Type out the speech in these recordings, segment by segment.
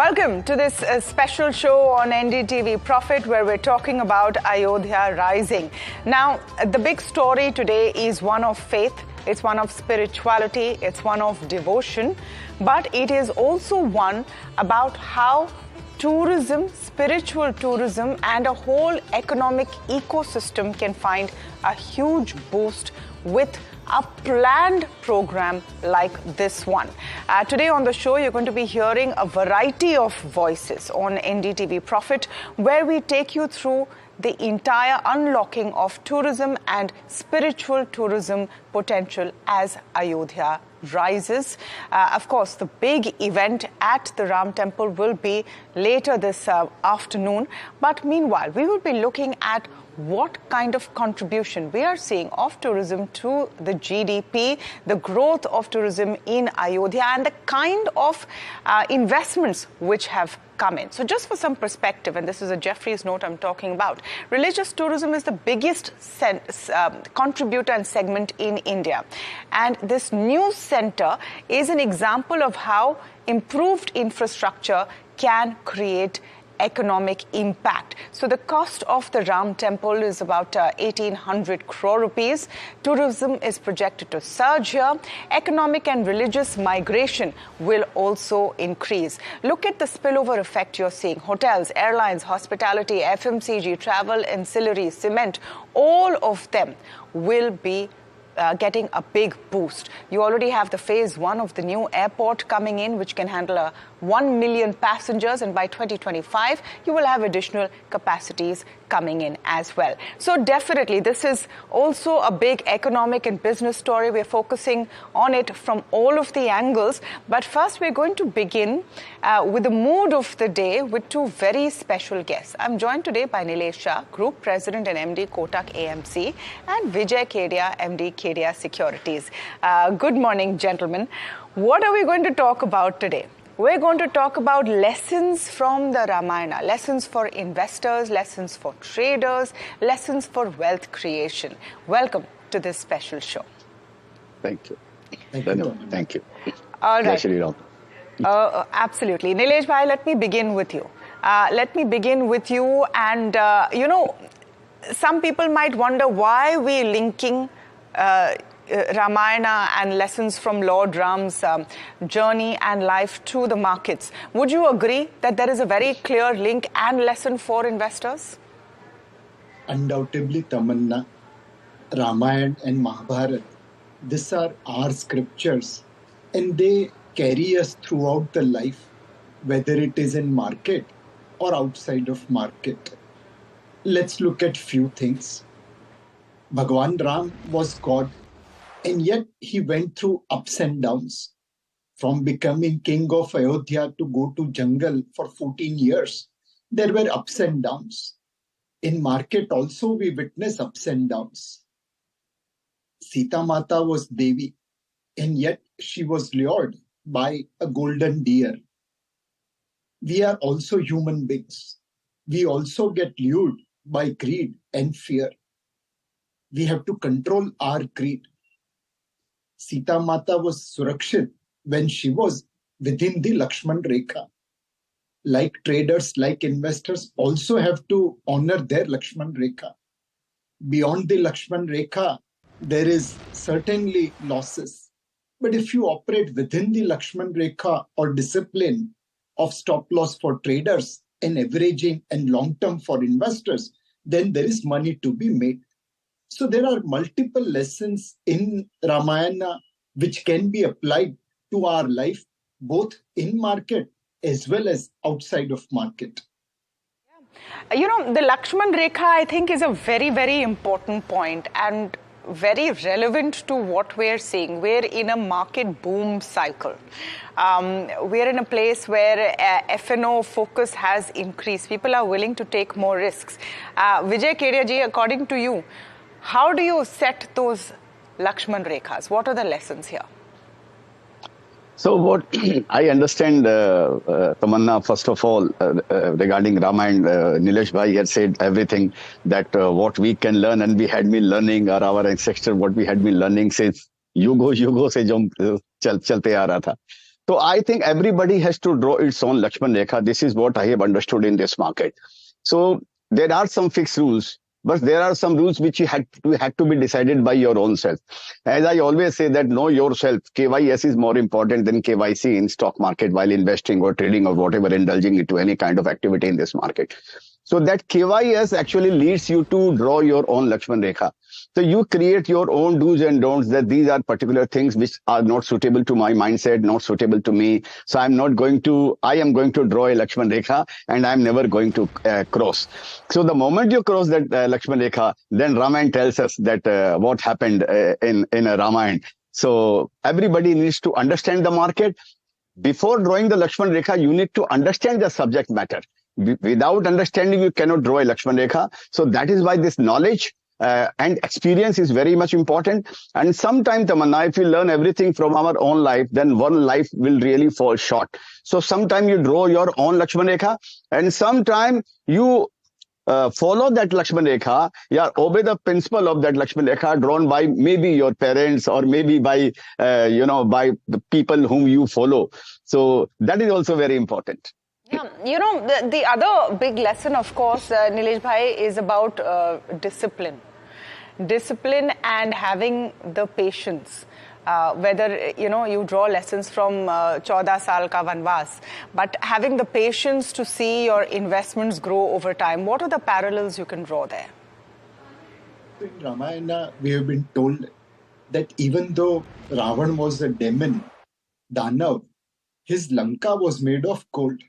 Welcome to this special show on NDTV Profit, where we're talking about Ayodhya Rising. Now, the big story today is one of faith, it's one of spirituality, it's one of devotion, but it is also one about how tourism, spiritual tourism, and a whole economic ecosystem can find a huge boost with a planned program like this one. Today on the show, you're going to be hearing a variety of voices on NDTV Profit, where we take you through the entire unlocking of tourism and spiritual tourism potential as Ayodhya rises. Of course, the big event at the Ram Temple will be later this afternoon. But meanwhile, we will be looking at what kind of contribution we are seeing of tourism to the GDP, the growth of tourism in Ayodhya, and the kind of investments which have come in. So just for some perspective, and this is a Jeffrey's note I'm talking about, religious tourism is the biggest contributor and segment in India. And this new center is an example of how improved infrastructure can create economic impact. So the cost of the Ram Temple is about 1,800 crore rupees. Tourism is projected to surge here. Economic and religious migration will also increase. Look at the spillover effect you're seeing. Hotels, airlines, hospitality, FMCG, travel, ancillary, cement, all of them will be getting a big boost. You already have the phase one of the new airport coming in, which can handle 1 million passengers, and by 2025 you will have additional capacities coming in as well. So definitely this is also a big economic and business story. We're focusing on it from all of the angles, but first we're going to begin with the mood of the day with two very special guests. I'm joined today by Nilesh Shah, Group President and MD, Kotak AMC, and Vijay Kedia, MD, Kedia Securities. Good morning, gentlemen. What are we going to talk about today? We're going to talk about lessons from the Ramayana, lessons for investors, lessons for traders, lessons for wealth creation. Welcome to this special show. Thank you. Thank you. All right. Absolutely. Nilesh bhai, let me begin with you. And, some people might wonder why we're linking Ramayana and lessons from Lord Ram's journey and life to the markets. Would you agree that there is a very clear link and lesson for investors? Undoubtedly, Tamanna, Ramayana and Mahabharata, these are our scriptures, and they carry us throughout the life, whether it is in market or outside of market. Let's look at few things. Bhagwan Ram was God, and yet he went through ups and downs. From becoming king of Ayodhya to go to jungle for 14 years, there were ups and downs. In market also we witness ups and downs. Sita Mata was Devi, and yet she was lured by a golden deer. We are also human beings. We also get lured by greed and fear. We have to control our greed. Sita Mata was Surakshit when she was within the Lakshman Rekha. Like traders, like investors also have to honor their Lakshman Rekha. Beyond the Lakshman Rekha, there is certainly losses. But if you operate within the Lakshman Rekha or discipline of stop loss for traders and averaging and long term for investors, then there is money to be made. So there are multiple lessons in Ramayana which can be applied to our life, both in market as well as outside of market. The Lakshman Rekha, I think, is a very, very important point and very relevant to what we're seeing. We're in a market boom cycle. We're in a place where F&O focus has increased. People are willing to take more risks. Vijay Kedia ji, according to you, how do you set those Lakshman Rekhas? What are the lessons here? So what I understand, Tamanna, first of all, regarding Ramayana, Nilesh bhai had said everything that what we can learn and we had been learning, or our ancestors, what we had been learning since युगों से जो चलते आ रहा था. So I think everybody has to draw its own Lakshman Rekha. This is what I have understood in this market. So there are some fixed rules, but there are some rules which you had to be decided by your own self. As I always say that know yourself. KYS is more important than KYC in stock market while investing or trading or whatever, indulging into any kind of activity in this market. So that KYS actually leads you to draw your own Lakshman Rekha. So you create your own do's and don'ts, that these are particular things which are not suitable to my mindset, not suitable to me. So I am going to draw a Lakshman Rekha and I'm never going to cross. So the moment you cross that Lakshman Rekha, then Ramayana tells us that what happened in Ramayana. So everybody needs to understand the market. Before drawing the Lakshman Rekha, you need to understand the subject matter. Without understanding, you cannot draw a Lakshman Rekha. So that is why this knowledge and experience is very much important. And sometimes, Tamanna, if we learn everything from our own life, then one life will really fall short. So sometimes you draw your own Lakshman Rekha, and sometimes you follow that Lakshman Rekha, obey the principle of that Lakshman Rekha drawn by maybe your parents or maybe by, by the people whom you follow. So that is also very important. Yeah, the other big lesson, of course, Nilesh Bhai, is about discipline. Discipline and having the patience. Whether, you draw lessons from 14 saal ka vanvas, but having the patience to see your investments grow over time. What are the parallels you can draw there? In Ramayana, we have been told that even though Ravan was a demon, Danav, his Lanka was made of gold.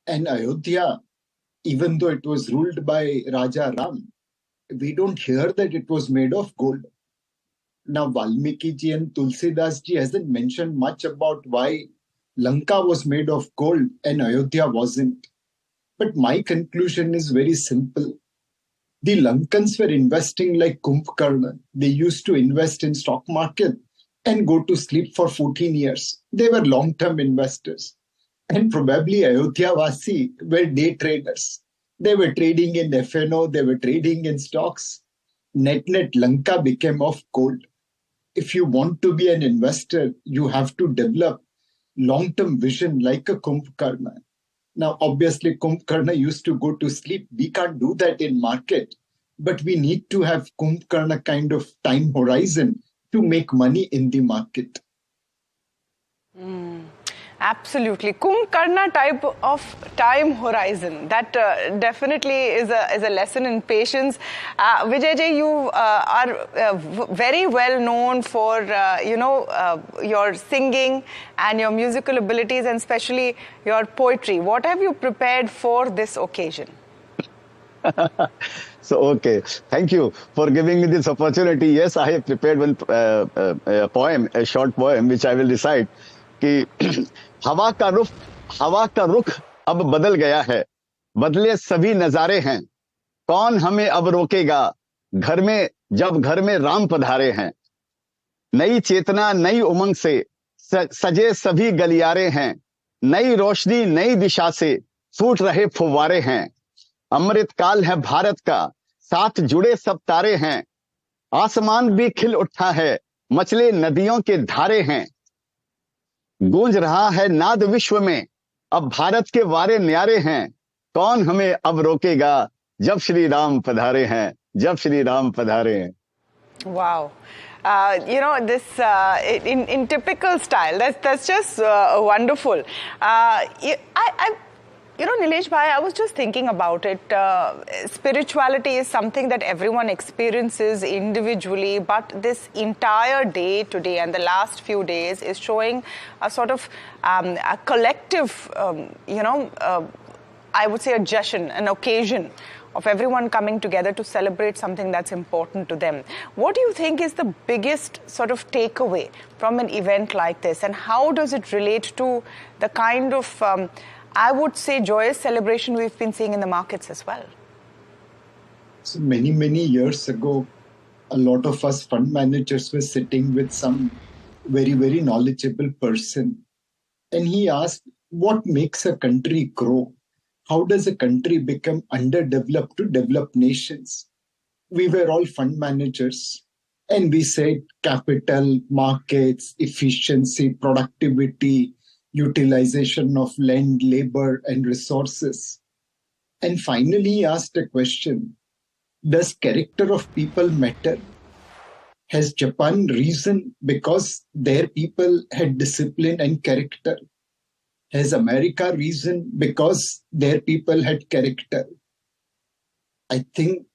And Ayodhya, even though it was ruled by Raja Ram, we don't hear that it was made of gold. Now, Valmiki ji and Tulsidas ji hasn't mentioned much about why Lanka was made of gold and Ayodhya wasn't. But my conclusion is very simple. The Lankans were investing like Kumbhakarna. They used to invest in stock market and go to sleep for 14 years. They were long-term investors. And probably Ayodhya Vasi were day traders. They were trading in FNO, they were trading in stocks. Net Lanka became of gold. If you want to be an investor, you have to develop long-term vision like a Kumbhakarna. Now, obviously, Kumbhakarna used to go to sleep. We can't do that in market. But we need to have Kumbhakarna kind of time horizon to make money in the market. Absolutely. Kumbhakarna type of time horizon. That definitely is a lesson in patience. Vijay, you are very well known for, your singing and your musical abilities, and especially your poetry. What have you prepared for this occasion? So, okay. Thank you for giving me this opportunity. Yes, I have prepared one poem, a short poem, which I will recite. कि हवा का रुख अब बदल गया है, बदले सभी नजारे हैं, कौन हमें अब रोकेगा, जब घर में राम पधारे हैं, नई चेतना नई उमंग से सजे सभी गलियारे हैं, नई रोशनी नई दिशा से फूट रहे फुव्वारे हैं, अमृत काल है भारत का, साथ जुड़े सब तारे हैं, आसमान भी खिल उठा है, मचले नदियों के धारे हैं, गूंज रहा है नाद विश्व में, अब भारत के वारे न्यारे हैं, कौन हमें अब रोकेगा, जब श्री राम पधारे हैं, जब श्री राम पधारे हैं. Wow. This in typical style. That's just wonderful. Nilesh Bhai, I was just thinking about it. Spirituality is something that everyone experiences individually, but this entire day today and the last few days is showing a sort of a collective, I would say a jashan, an occasion of everyone coming together to celebrate something that's important to them. What do you think is the biggest sort of takeaway from an event like this, and how does it relate to the kind of I would say joyous celebration we've been seeing in the markets as well? So many years ago, a lot of us fund managers were sitting with some very, very knowledgeable person. And he asked, what makes a country grow? How does a country become underdeveloped to developed nations? We were all fund managers. And we said capital, markets, efficiency, productivity, utilization of land, labor, and resources. And finally, he asked a question: does character of people matter? Has Japan risen because their people had discipline and character? Has America risen because their people had character? I think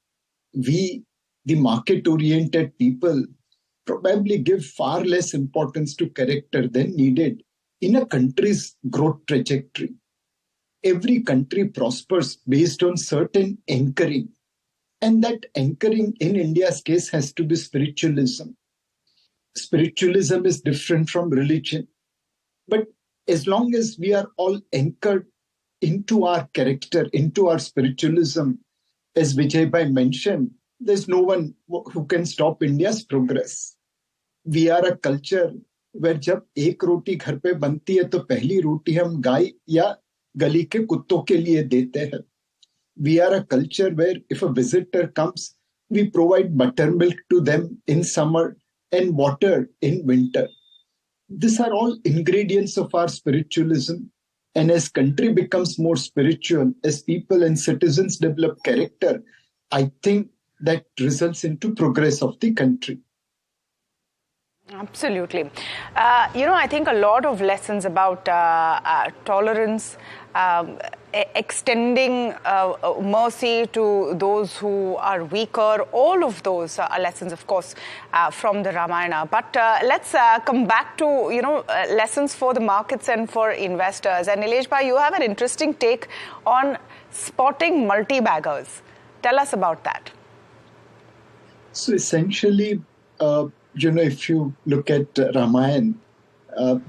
we, the market-oriented people, probably give far less importance to character than needed in a country's growth trajectory. Every country prospers based on certain anchoring. And that anchoring in India's case has to be spiritualism. Spiritualism is different from religion. But as long as we are all anchored into our character, into our spiritualism, as Vijay bhai mentioned, there's no one who can stop India's progress. We are a culture where जब एक रोटी घर पे बनती है तो पहली रोटी हम गाय या गली के कुत्तों के लिए देते हैं. We are a culture where if a visitor comes, we provide buttermilk to them in summer and water in winter. These are all ingredients of our spiritualism. And as country becomes more spiritual, as people and citizens develop character, I think that results into progress of the country. Absolutely. I think a lot of lessons about tolerance, extending mercy to those who are weaker, all of those are lessons, of course, from the Ramayana. But let's come back to, lessons for the markets and for investors. And Nilesh bhai, you have an interesting take on spotting multi-baggers. Tell us about that. So essentially, if you look at Ramayana,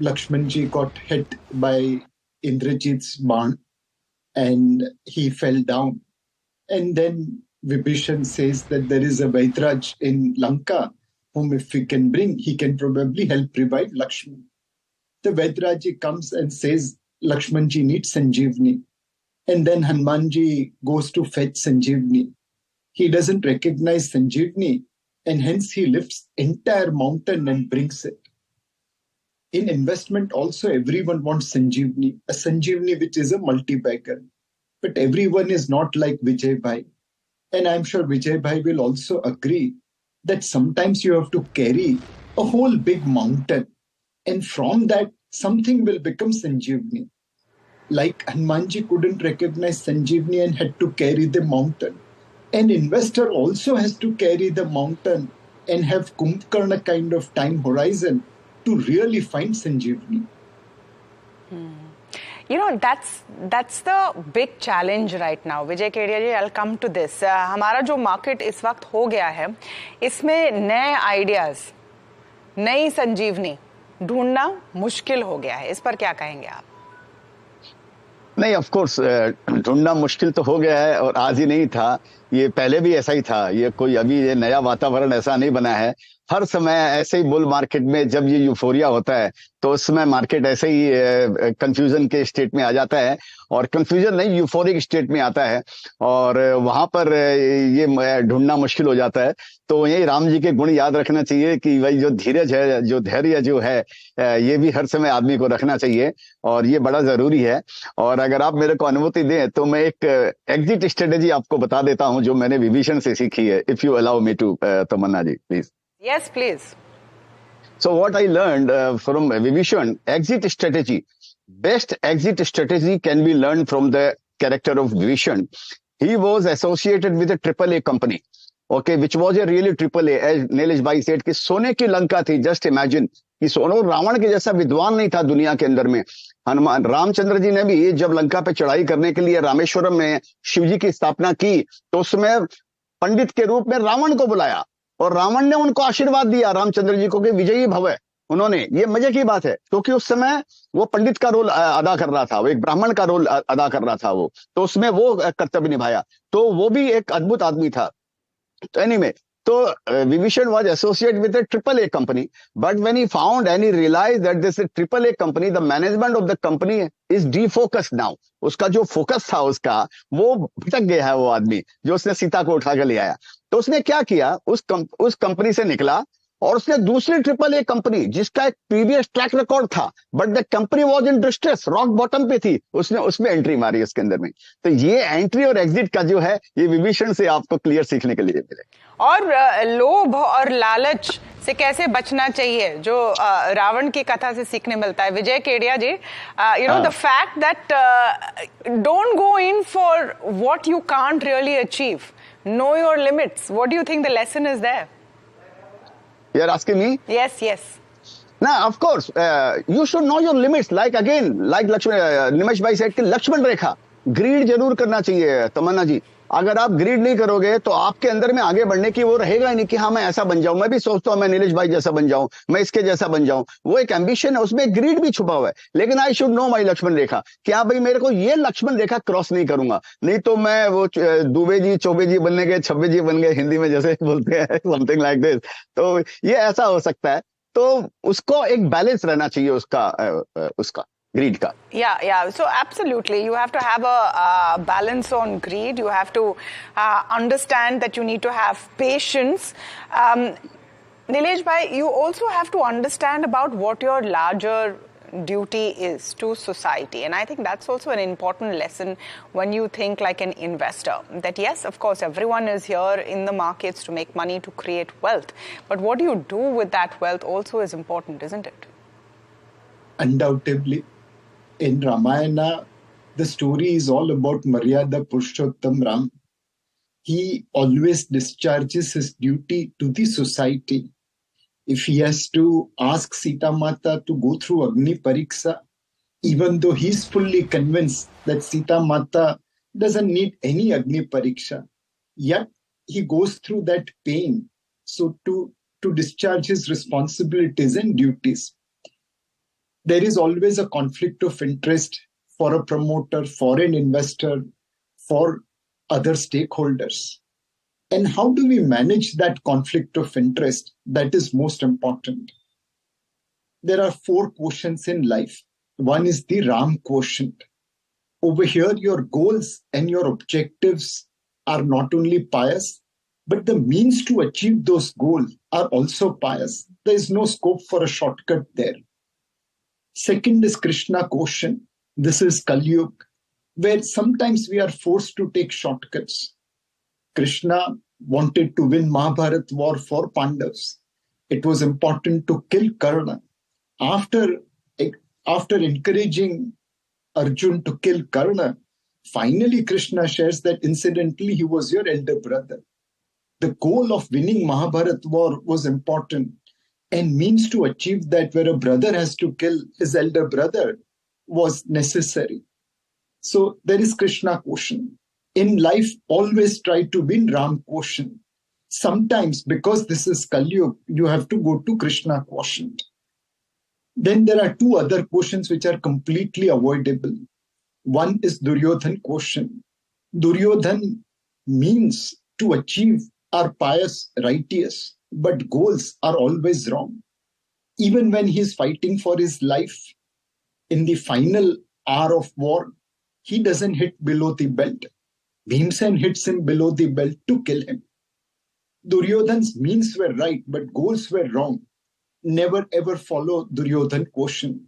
Lakshmanji got hit by Indrajit's barn and he fell down. And then Vibhishan says that there is a Vaidraj in Lanka whom if we can bring, he can probably help revive Lakshman. The Vaidraji comes and says Lakshmanji needs Sanjeevani. And then Hanumanji goes to fetch Sanjeevani. He doesn't recognize Sanjeevani, and hence he lifts entire mountain and brings it. In investment also, everyone wants Sanjeevani, a Sanjeevani which is a multi-bagger. But everyone is not like Vijay bhai. And I'm sure Vijay bhai will also agree that sometimes you have to carry a whole big mountain. And from that, something will become Sanjeevani. Like Hanumanji couldn't recognize Sanjeevani and had to carry the mountain. An investor also has to carry the mountain and have Kumbhakarna kind of time horizon to really find Sanjeevani. That's the big challenge right now. Vijay Kedia ji, I'll come to this. हमारा जो market इस वक्त हो गया है, इसमें नए ideas, नई संजीवनी ढूंढना मुश्किल हो गया है. इस पर क्या कहेंगे आप? नहीं, ऑफ कोर्स ढूंढना मुश्किल तो हो गया है और आज ही नहीं था, ये पहले भी ऐसा ही था. ये कोई अभी ये नया वातावरण ऐसा नहीं बना है. हर समय ऐसे ही बुल मार्केट में जब ये यूफोरिया होता है तो उस समय मार्केट ऐसे ही कंफ्यूजन के स्टेट में आ जाता है, और कंफ्यूजन नहीं, यूफोरिक स्टेट में आता है, और वहां पर ये ढूंढना मुश्किल हो जाता है. तो यही राम जी के गुण याद रखना चाहिए कि भाई जो धीरज है, जो धैर्य जो है, ये भी हर समय आदमी को रखना चाहिए और ये बड़ा जरूरी है. और अगर आप मेरे को अनुमति दें तो मैं एक एग्जिट स्ट्रेटेजी आपको बता देता हूं जो मैंने विभीषण से सीखी है. If you allow me to, Tamannaah ji, please. Yes, please. So what I learned from Vibhishan, exit strategy, best exit strategy can be learned from the character of Vibhishan. He was associated with a AAA company, okay, which was a really AAA, as Nilesh bhai said, कि सोने की लंका थी. Just imagine कि सोनो रावण के जैसा विद्वान नहीं था दुनिया के अंदर में. हनुमान रामचंद्र जी ने भी जब लंका पे चढ़ाई करने के लिए रामेश्वरम में शिव जी की स्थापना की तो उसमें पंडित के रूप में रावण को बुलाया और रावण ने उनको आशीर्वाद दिया रामचंद्र जी को कि विजयी भव. उन्होंने, ये मजे की बात है क्योंकि उस समय वो पंडित का रोल अदा कर रहा था, वो एक ब्राह्मण का रोल अदा कर रहा था वो, तो उसमें वो कर्तव्य निभाया. तो वो भी एक अद्भुत आदमी था. तो एनीवे, तो Vibhishan was associated with a AAA company, but when he found and he realized that this AAA company, the management of the company is defocused now. उसका जो फोकस था उसका वो भटक गया है. वो आदमी जो उसने सीता को उठा कर ले आया, तो उसने क्या किया, उस कंपनी से निकला और उसने दूसरी ट्रिपल ए कंपनी जिसका एक प्रीवियस ट्रैक रिकॉर्ड था, but the company was in distress, rock bottom पे थी, उसने उसमें एंट्री मारी इसके अंदर में। तो ये एंट्री और एग्जिट का जो है, ये विभीषण से आपको क्लियर सीखने के लिए मिले। और लोभ और लालच से कैसे बचना चाहिए, जो रावण की कथा से सीखने मिलता है। Vijay Kedia ji, you know the fact that don't go in for what you can't really achieve, know your limits, what do you think the lesson is there? You are asking me? Yes yes. Now, of course, you should know your limits. Like again, like निमेश भाई said कि लक्ष्मण रेखा, grid जरूर करना चाहिए तमन्ना जी। अगर आप grid नहीं करोगे तो आपके अंदर में आगे बढ़ने की वो रहेगा ही नहीं कि हाँ मैं ऐसा बन जाऊं। मैं भी सोचता हूं मैं नीलेश भाई जैसा बन जाऊं, मैं इसके जैसा बन जाऊं, वो एक एम्बिशन है, उसमें ग्रीड भी छुपा हुआ है। लेकिन I should know my Lakshman rekha, कि हाँ भाई मेरे को ये लक्ष्मण रेखा क्रॉस नहीं करूंगा, नहीं तो मैं वो दुबे जी चौबे जी बनने गए, छब्बे जी बन गए, हिंदी में जैसे बोलते हैं, समथिंग लाइक दिस। तो ये ऐसा हो सकता है, तो उसको एक बैलेंस रहना चाहिए उसका greed ka. Yeah. So absolutely, you have to have a balance on greed. You have to understand that you need to have patience. Nilesh bhai, you also have to understand about what your larger duty is to society, and I think that's also an important lesson when you think like an investor, that yes, of course everyone is here in the markets to make money, to create wealth, but what do you do with that wealth also is important, isn't it? Undoubtedly. In Ramayana, the story is all about Maryada Purushottam Ram. He always discharges his duty to the society. If he has to ask Sita Mata to go through Agni Pariksha, even though he's fully convinced that Sita Mata doesn't need any Agni Pariksha, yet he goes through that pain, so to discharge his responsibilities and duties. There is always a conflict of interest for a promoter, for an investor, for other stakeholders. And how do we manage that conflict of interest? That is most important. There are 4 quotients in life. One is the Ram quotient. Over here, your goals and your objectives are not only pious, but the means to achieve those goals are also pious. There is no scope for a shortcut there. Second is Krishna quotient. This is Kali Yuga, where sometimes we are forced to take shortcuts. Krishna wanted to win Mahabharat war for Pandavas. It was important to kill Karna. After encouraging Arjun to kill Karna, finally Krishna shares that incidentally he was your elder brother. The goal of winning Mahabharat war was important, and means to achieve that, where a brother has to kill his elder brother, was necessary. So there is Krishna quotient. In life, always try to win Ram quotient. Sometimes, because this is Kali Yuga, you have to go to Krishna quotient. Then there are 2 other quotients which are completely avoidable. One is Duryodhan quotient. Duryodhan means to achieve are pious, righteous, but goals are always wrong. Even when he is fighting for his life, in the final hour of war, he doesn't hit below the belt. Bhimsen hits him below the belt to kill him. Duryodhan's means were right, but goals were wrong. Never ever follow Duryodhan quotient.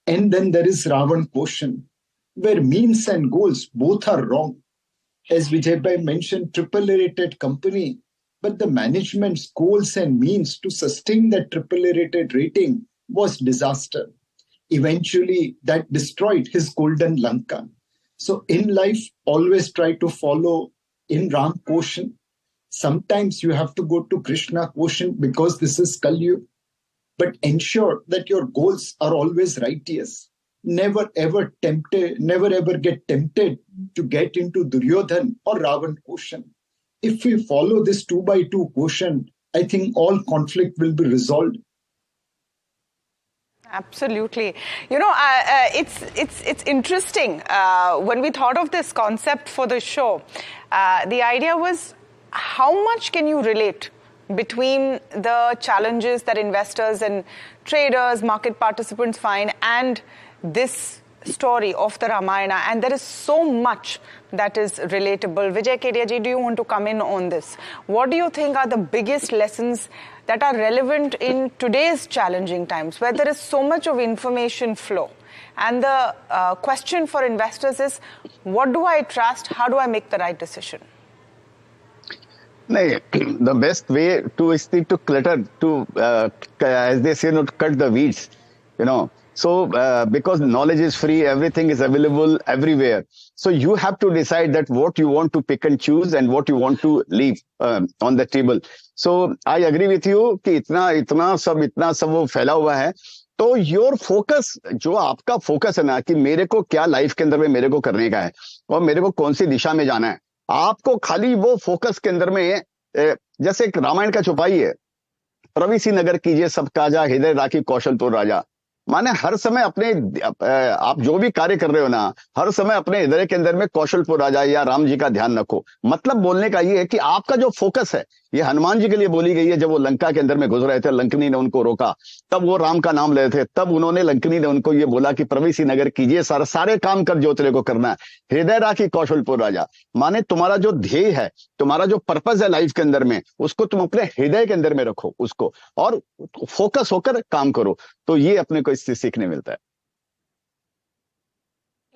And then there is Ravan quotient, where means and goals both are wrong. As Vijay bhai mentioned, AAA rated company, but the management's goals and means to sustain that AAA rated rating was disaster. Eventually, that destroyed his golden Lanka. So in life, always try to follow in Ram quotient. Sometimes you have to go to Krishna quotient because this is Kali Yuga. But ensure that your goals are always righteous. Never ever get tempted to get into Duryodhan or Ravan quotient. If we follow this 2x2 quotient, I think all conflict will be resolved. Absolutely. You know, it's interesting. When we thought of this concept for the show, the idea was how much can you relate between the challenges that investors and traders, market participants find, and this story of the Ramayana. And there is so much that is relatable. Vijay, Kedia ji, do you want to come in on this? What do you think are the biggest lessons that are relevant in today's challenging times, where there is so much of information flow? And the question for investors is, what do I trust? How do I make the right decision? The best way to is to clutter, to as they say, to cut the weeds, So because knowledge is free, everything is available everywhere. So you have to decide that what you want to pick and choose and what you want to leave on the table. So I agree with you कि इतना सब वो फैला हुआ है. तो your focus, जो आपका फोकस है ना, कि मेरे को क्या लाइफ के अंदर में मेरे को करने का है और मेरे को कौन सी दिशा में जाना है, आपको खाली वो फोकस के अंदर में, जैसे एक रामायण का चौपाई है, प्रवीसी नगर कीजिए सब काजा, हृदय राखी कौशलपुर राजा. माने हर समय अपने, आप जो भी कार्य कर रहे हो ना, हर समय अपने हृदय के अंदर में कौशलपुर राजा या राम जी का ध्यान रखो. मतलब बोलने का ये है कि आपका जो फोकस है, ये हनुमान जी के लिए बोली गई है. जब वो लंका के अंदर में घुस रहे थे, लंकनी ने उनको रोका, तब वो राम का नाम ले थे, तब उन्होंने, लंकनी ने उनको ये बोला कि प्रवीसी नगर कीजिए, सारे काम कर जो तेरे को करना है, हृदय राखी कौशलपुर राजा. माने तुम्हारा जो ध्येय है, तुम्हारा जो पर्पस है लाइफ के अंदर में, उसको तुम अपने हृदय के अंदर में रखो उसको, और फोकस होकर काम करो. तो ये अपने को इससे सीखने मिलता है.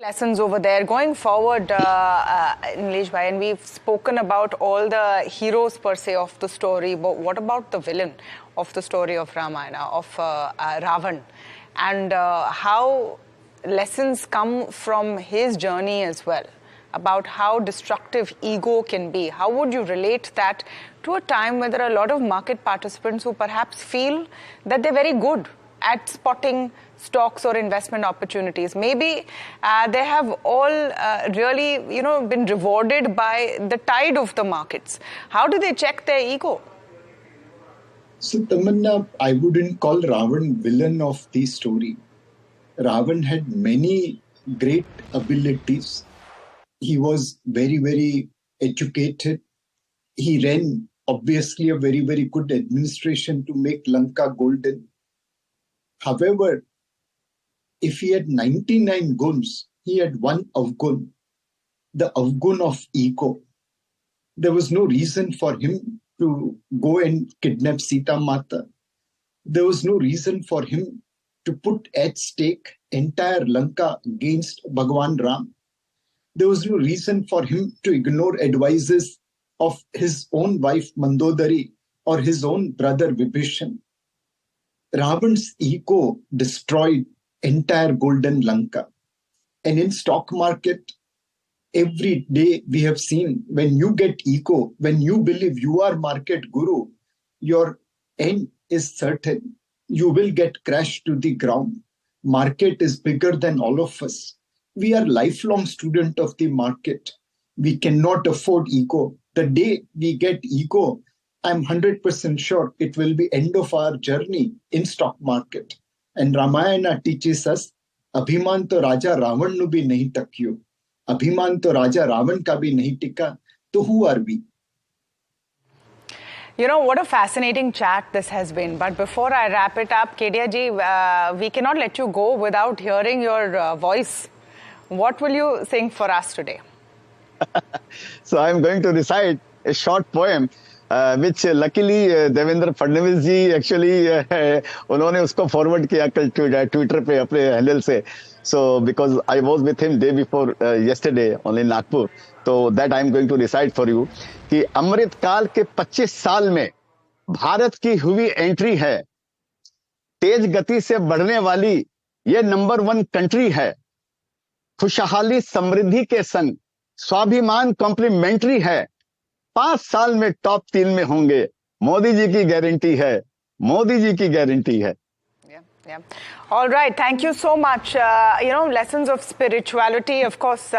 Lessons over there. Going forward, Nilesh bhai, and we've spoken about all the heroes per se of the story, but what about the villain of the story of Ramayana, of Ravan, and how lessons come from his journey as well, about how destructive ego can be? How would you relate that to a time where there are a lot of market participants who perhaps feel that they're very good at spotting stocks or investment opportunities? Maybe they have all really, been rewarded by the tide of the markets. How do they check their ego? So, Tamanna, I wouldn't call Ravan villain of the story. Ravan had many great abilities. He was very, very educated. He ran, obviously, a very, very good administration to make Lanka golden. However, if he had 99 guns, he had one avgun, the avgun of ego. There was no reason for him to go and kidnap Sita Mata. There was no reason for him to put at stake entire Lanka against Bhagwan Ram. There was no reason for him to ignore advices of his own wife Mandodari or his own brother Vibhishan. Ravan's ego destroyed entire golden Lanka. And in stock market, every day we have seen, when you get ego, when you believe you are market guru, your end is certain. You will get crashed to the ground. Market is bigger than all of us. We are lifelong student of the market. We cannot afford ego. The day we get ego, I'm 100% sure it will be end of our journey in stock market. And Ramayana teaches us, Abhiman to Raja Ravan nu bhi nahi takyo. Abhiman to Raja Ravan ka bhi nahi tika. So who are we? What a fascinating chat this has been. But before I wrap it up, Kedia ji, we cannot let you go without hearing your voice. What will you sing for us today? So I'm going to recite a short poem, which luckily Devendra Fadnavis ji actually उन्होंने उसको forward किया कल Twitter पे अपने handle से. So because I was with him day before yesterday only in Nagpur, so that I'm going to recite for you कि अमृत काल के 25 साल में भारत की हुई एंट्री है, तेज गति से बढ़ने वाली ये नंबर 1 कंट्री है, खुशहाली समृद्धि के संग स्वाभिमान कॉम्प्लीमेंट्री है, 5 साल में टॉप 3 में होंगे, मोदी जी की गारंटी है, मोदी जी की गारंटी है. Yeah. All right. Thank you so much. Lessons of spirituality. Of course,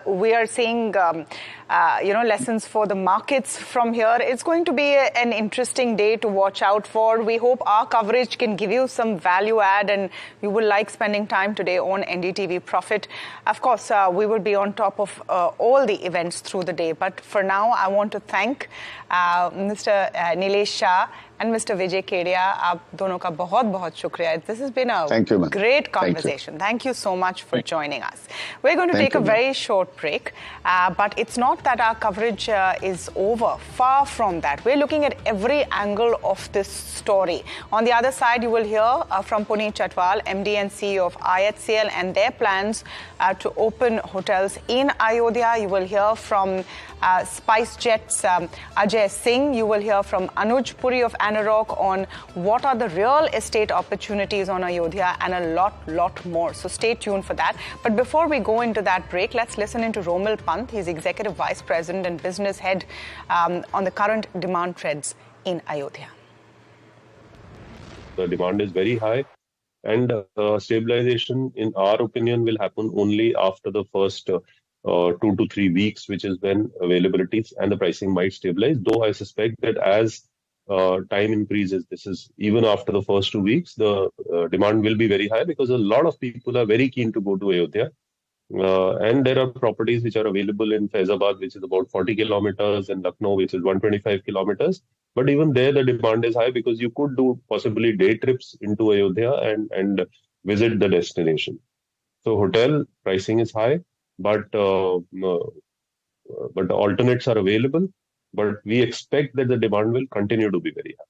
we are seeing, lessons for the markets from here. It's going to be an interesting day to watch out for. We hope our coverage can give you some value add and you will like spending time today on NDTV Profit. Of course, we will be on top of all the events through the day. But for now, I want to thank Mr. Nilesh Shah and Mr. Vijay Kedia. आप दोनों का बहुत-बहुत शुक्रिया. This has been a Wow. Thank you, man. Great conversation. Thank you so much for joining us. We're going to Thank take a you, very short break, but it's not that our coverage is over. Far from that. We're looking at every angle of this story. On the other side, you will hear from Puneet Chhatwal, MD and CEO of IHCL, and their plans to open hotels in Ayodhya. You will hear from SpiceJet's Ajay Singh. You will hear from Anuj Puri of ANAROCK on what are the real estate opportunities on Ayodhya, and a lot more. So stay tuned for that. But before we go into that break, let's listen into Romil Pant. He's Executive Vice President and Business Head on the current demand trends in Ayodhya. The demand is very high, and stabilization, in our opinion, will happen only after the first 2 to 3 weeks, which is when availability and the pricing might stabilize. Though I suspect that as time increases, this is even after the first 2 weeks, the demand will be very high because a lot of people are very keen to go to Ayodhya. And there are properties which are available in Faizabad, which is about 40 kilometers, and Lucknow, which is 125 kilometers. But even there, the demand is high because you could do possibly day trips into Ayodhya and visit the destination. So hotel pricing is high, but the alternates are available. But we expect that the demand will continue to be very high.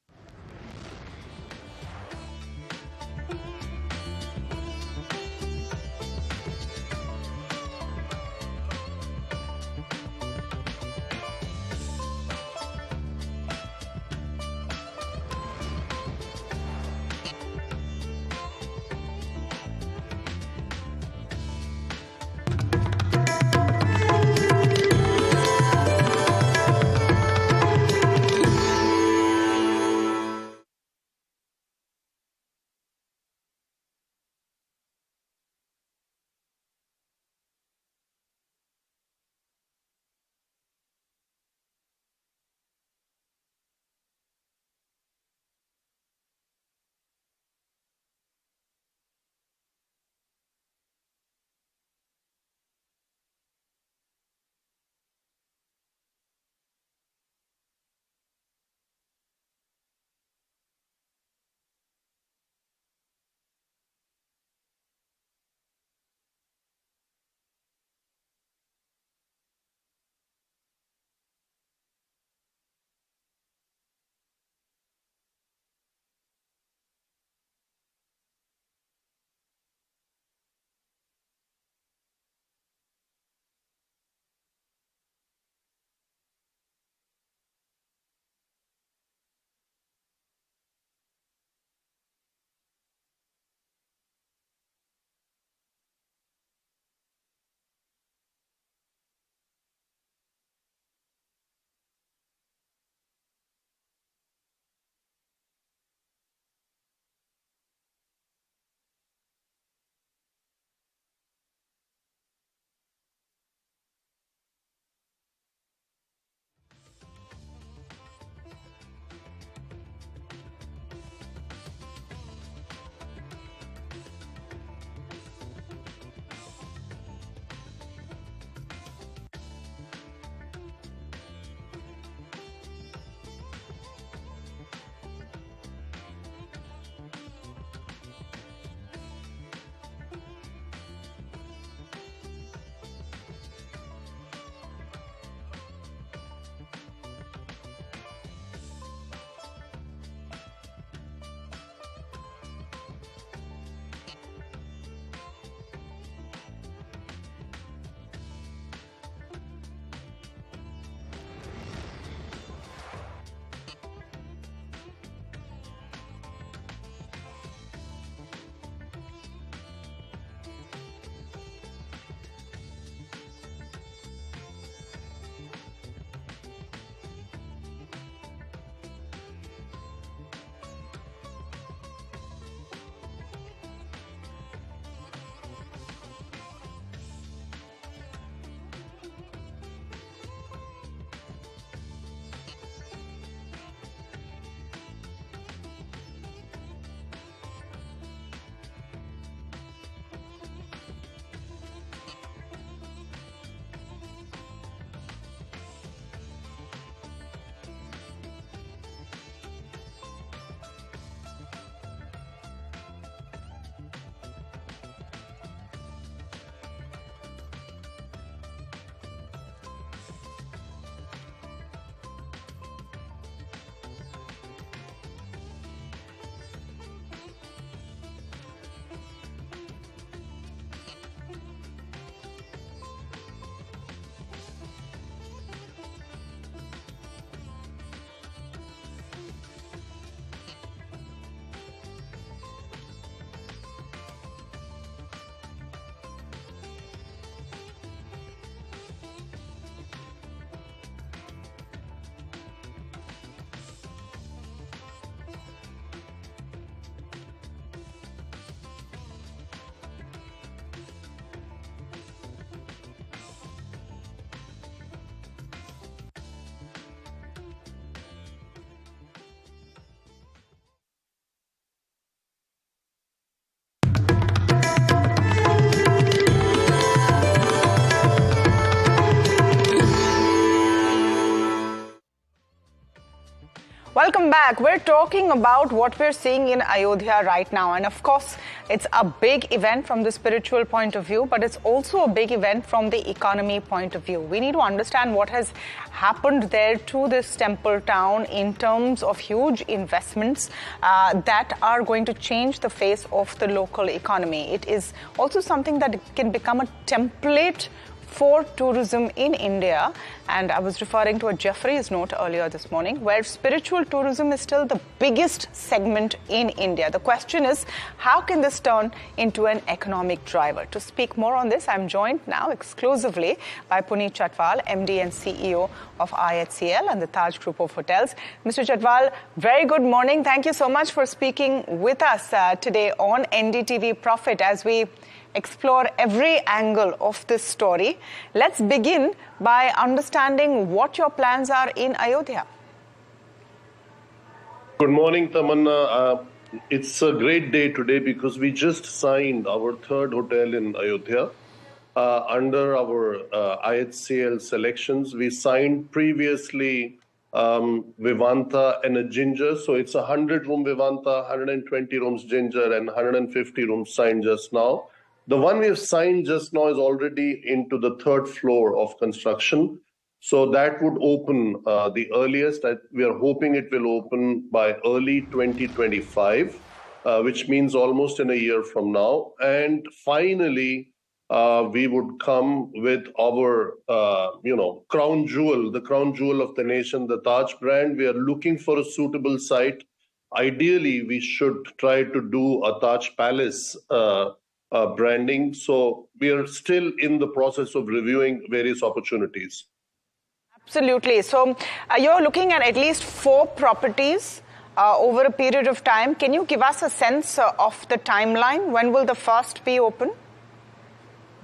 Welcome back. We're talking about what we're seeing in Ayodhya right now. And of course, it's a big event from the spiritual point of view, but it's also a big event from the economy point of view. We need to understand what has happened there to this temple town in terms of huge investments that are going to change the face of the local economy. It is also something that can become a template for tourism in India. And I was referring to a Jeffrey's note earlier this morning, where spiritual tourism is still the biggest segment in India. The question is, how can this turn into an economic driver? To speak more on this, I'm joined now exclusively by Puneet Chhatwal, MD and CEO of IHCL and the Taj Group of Hotels. Mr. Chhatwal, very good morning. Thank you so much for speaking with us today on NDTV Profit as we explore every angle of this story. Let's begin by understanding what your plans are in Ayodhya. Good morning, Tamanna. It's a great day today because we just signed our third hotel in Ayodhya under our IHCL selections. We signed previously Vivanta and a Ginger. So it's 100-room Vivanta, 120 rooms Ginger, and 150 rooms signed just now. The one we have signed just now is already into the third floor of construction. So that would open the earliest. We are hoping it will open by early 2025, which means almost in a year from now. And finally, we would come with our, crown jewel, the crown jewel of the nation, the Taj brand. We are looking for a suitable site. Ideally, we should try to do a Taj Palace branding. So we are still in the process of reviewing various opportunities. Absolutely. So you're looking at least 4 properties over a period of time. Can you give us a sense of the timeline? When will the first be open?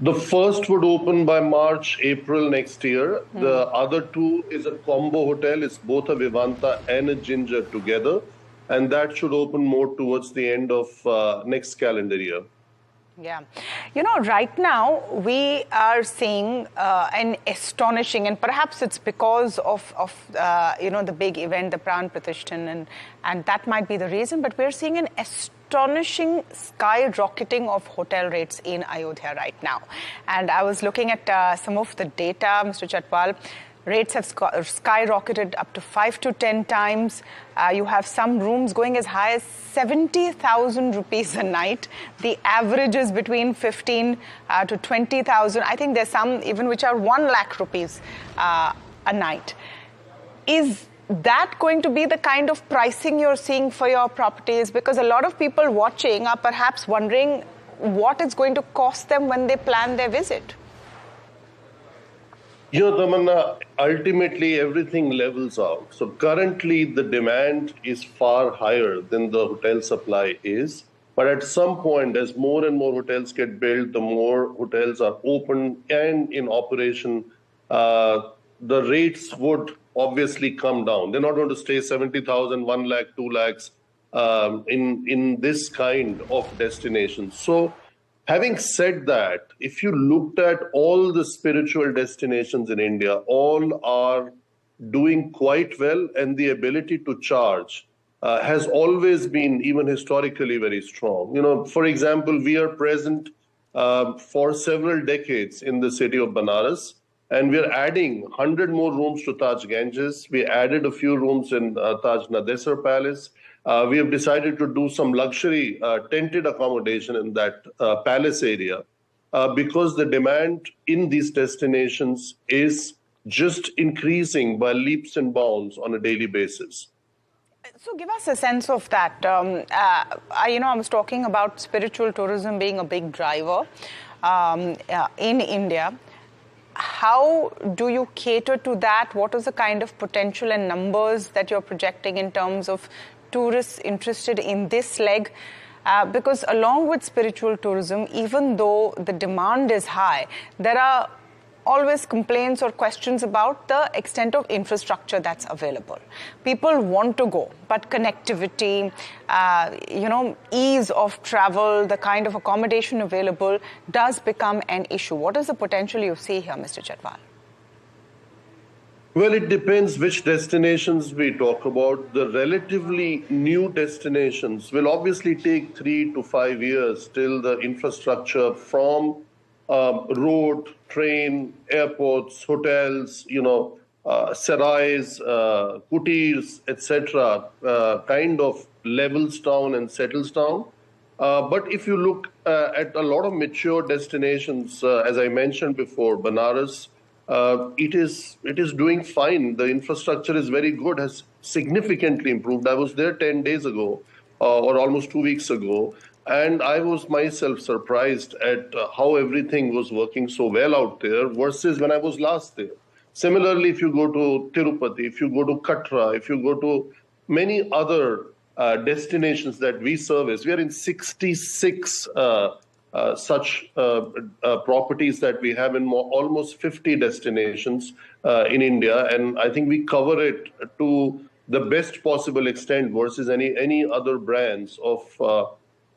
The first would open by March, April next year. The other 2 is a combo hotel. It's both a Vivanta and a Ginger together. And that should open more towards the end of next calendar year. Yeah. Right now we are seeing an astonishing, and perhaps it's because of the big event, the Pran Pratishthan, and that might be the reason, but we're seeing an astonishing skyrocketing of hotel rates in Ayodhya right now. And I was looking at some of the data, Mr. Chhatwal. Rates have skyrocketed up to 5 to 10 times. You have some rooms going as high as 70,000 rupees a night. The average is between 15 to 20,000. I think there's some even which are 1 lakh rupees a night. Is that going to be the kind of pricing you're seeing for your properties? Because a lot of people watching are perhaps wondering what it's going to cost them when they plan their visit. Tamanna, ultimately everything levels out. So currently the demand is far higher than the hotel supply is. But at some point, as more and more hotels get built, the more hotels are open and in operation, the rates would obviously come down. They're not going to stay 70,000, 1 lakh, 2 lakhs in this kind of destination. So having said that, if you looked at all the spiritual destinations in India, all are doing quite well, and the ability to charge has always been, even historically, very strong. For example, we are present for several decades in the city of Banaras, and we are adding 100 more rooms to Taj Ganges. We added a few rooms in Taj Nadesar Palace. We have decided to do some luxury tented accommodation in that palace area because the demand in these destinations is just increasing by leaps and bounds on a daily basis. So give us a sense of that. I was talking about spiritual tourism being a big driver in India. How do you cater to that? What is the kind of potential and numbers that you're projecting in terms of tourists interested in this leg? Because along with spiritual tourism, even though the demand is high, there are always complaints or questions about the extent of infrastructure that's available. People want to go, but connectivity, ease of travel, the kind of accommodation available does become an issue. What is the potential you see here, Mr. Chhatwal? Well, it depends which destinations we talk about. The relatively new destinations will obviously take 3 to 5 years till the infrastructure from road, train, airports, hotels, sarais, kutirs, etc., kind of levels down and settles down. But if you look at a lot of mature destinations, as I mentioned before, Banaras, it is doing fine. The infrastructure is very good, has significantly improved. I was there 10 days ago, or almost 2 weeks ago, and I was myself surprised at how everything was working so well out there versus when I was last there. Similarly, if you go to Tirupati, if you go to Katra, if you go to many other destinations that we service, we are in 66 such properties that we have in almost 50 destinations in India, and I think we cover it to the best possible extent versus any other brands of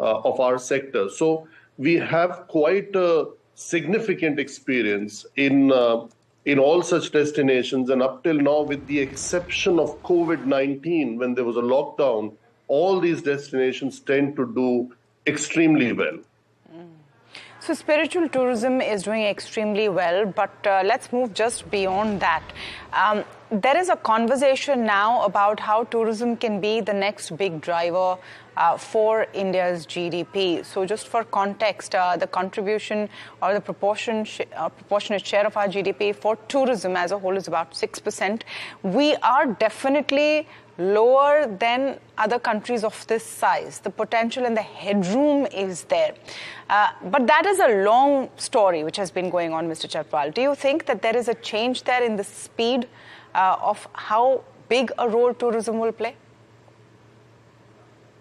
our sector. So we have quite a significant experience in all such destinations, and up till now, with the exception of COVID-19, when there was a lockdown, all these destinations tend to do extremely well. So spiritual tourism is doing extremely well, but let's move just beyond that. There is a conversation now about how tourism can be the next big driver for India's GDP. So just for context, the contribution or the proportionate share of our GDP for tourism as a whole is about 6%. We are definitely lower than other countries of this size. The potential and the headroom is there. But that is a long story which has been going on, Mr. Chhatwal. Do you think that there is a change there in the speed of how big a role tourism will play?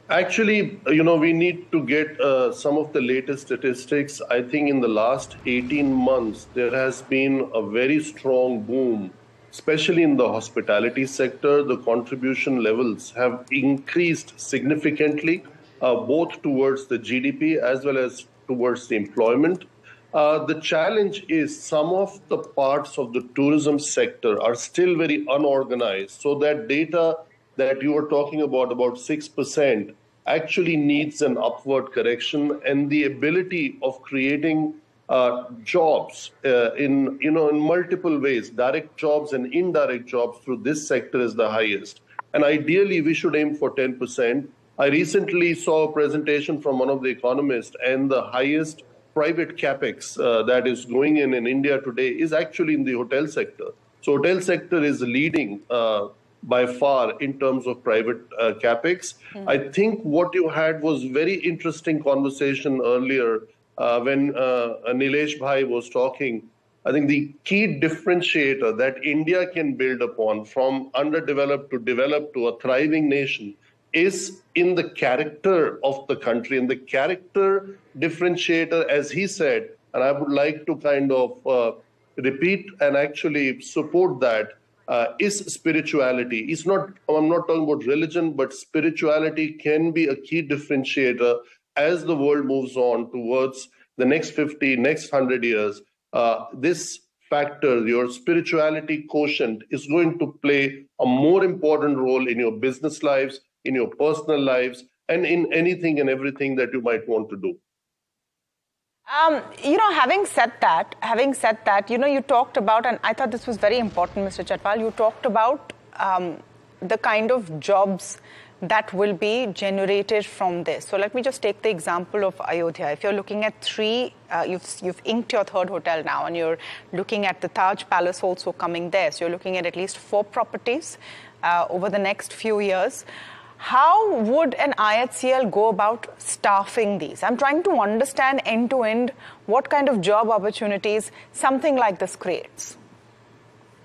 Actually, we need to get some of the latest statistics. I think in the last 18 months, there has been a very strong boom, especially in the hospitality sector. The contribution levels have increased significantly, both towards the GDP as well as towards the employment. The challenge is some of the parts of the tourism sector are still very unorganized. So that data that you were talking about 6%, actually needs an upward correction, and the ability of creating jobs in multiple ways, direct jobs and indirect jobs through this sector is the highest. And ideally, we should aim for 10%. I recently saw a presentation from one of the economists, and the highest private capex that is going in India today is actually in the hotel sector. So hotel sector is leading by far in terms of private capex. I think what you had was very interesting conversation earlier when Nilesh Bhai was talking. I think the key differentiator that India can build upon from underdeveloped to developed to a thriving nation is in the character of the country. And the character differentiator, as he said, and I would like to kind of repeat and actually support that, is spirituality. I'm not talking about religion, but spirituality can be a key differentiator as the world moves on towards the next 50, next 100 years. This factor, your spirituality quotient, is going to play a more important role in your business lives, in your personal lives, and in anything and everything that you might want to do. Having said that, you talked about, and I thought this was very important, Mr. Chhatwal, you talked about the kind of jobs that will be generated from this. So let me just take the example of Ayodhya. If you're looking at you've inked your third hotel now, and you're looking at the Taj Palace also coming there. So you're looking at least 4 properties over the next few years. How would an IHCL go about staffing these? I'm trying to understand end to end what kind of job opportunities something like this creates.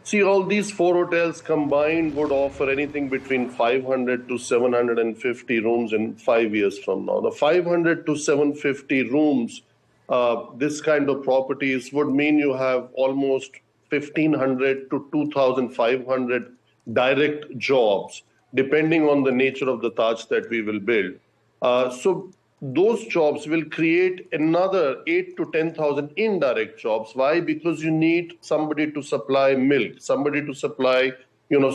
See, all these 4 hotels combined would offer anything between 500 to 750 rooms in 5 years from now. The 500 to 750 rooms, this kind of properties would mean you have almost 1,500 to 2,500 direct jobs, depending on the nature of the Taj that we will build. So those jobs will create another 8 to 10,000 indirect jobs. Why? Because you need somebody to supply milk, somebody to supply,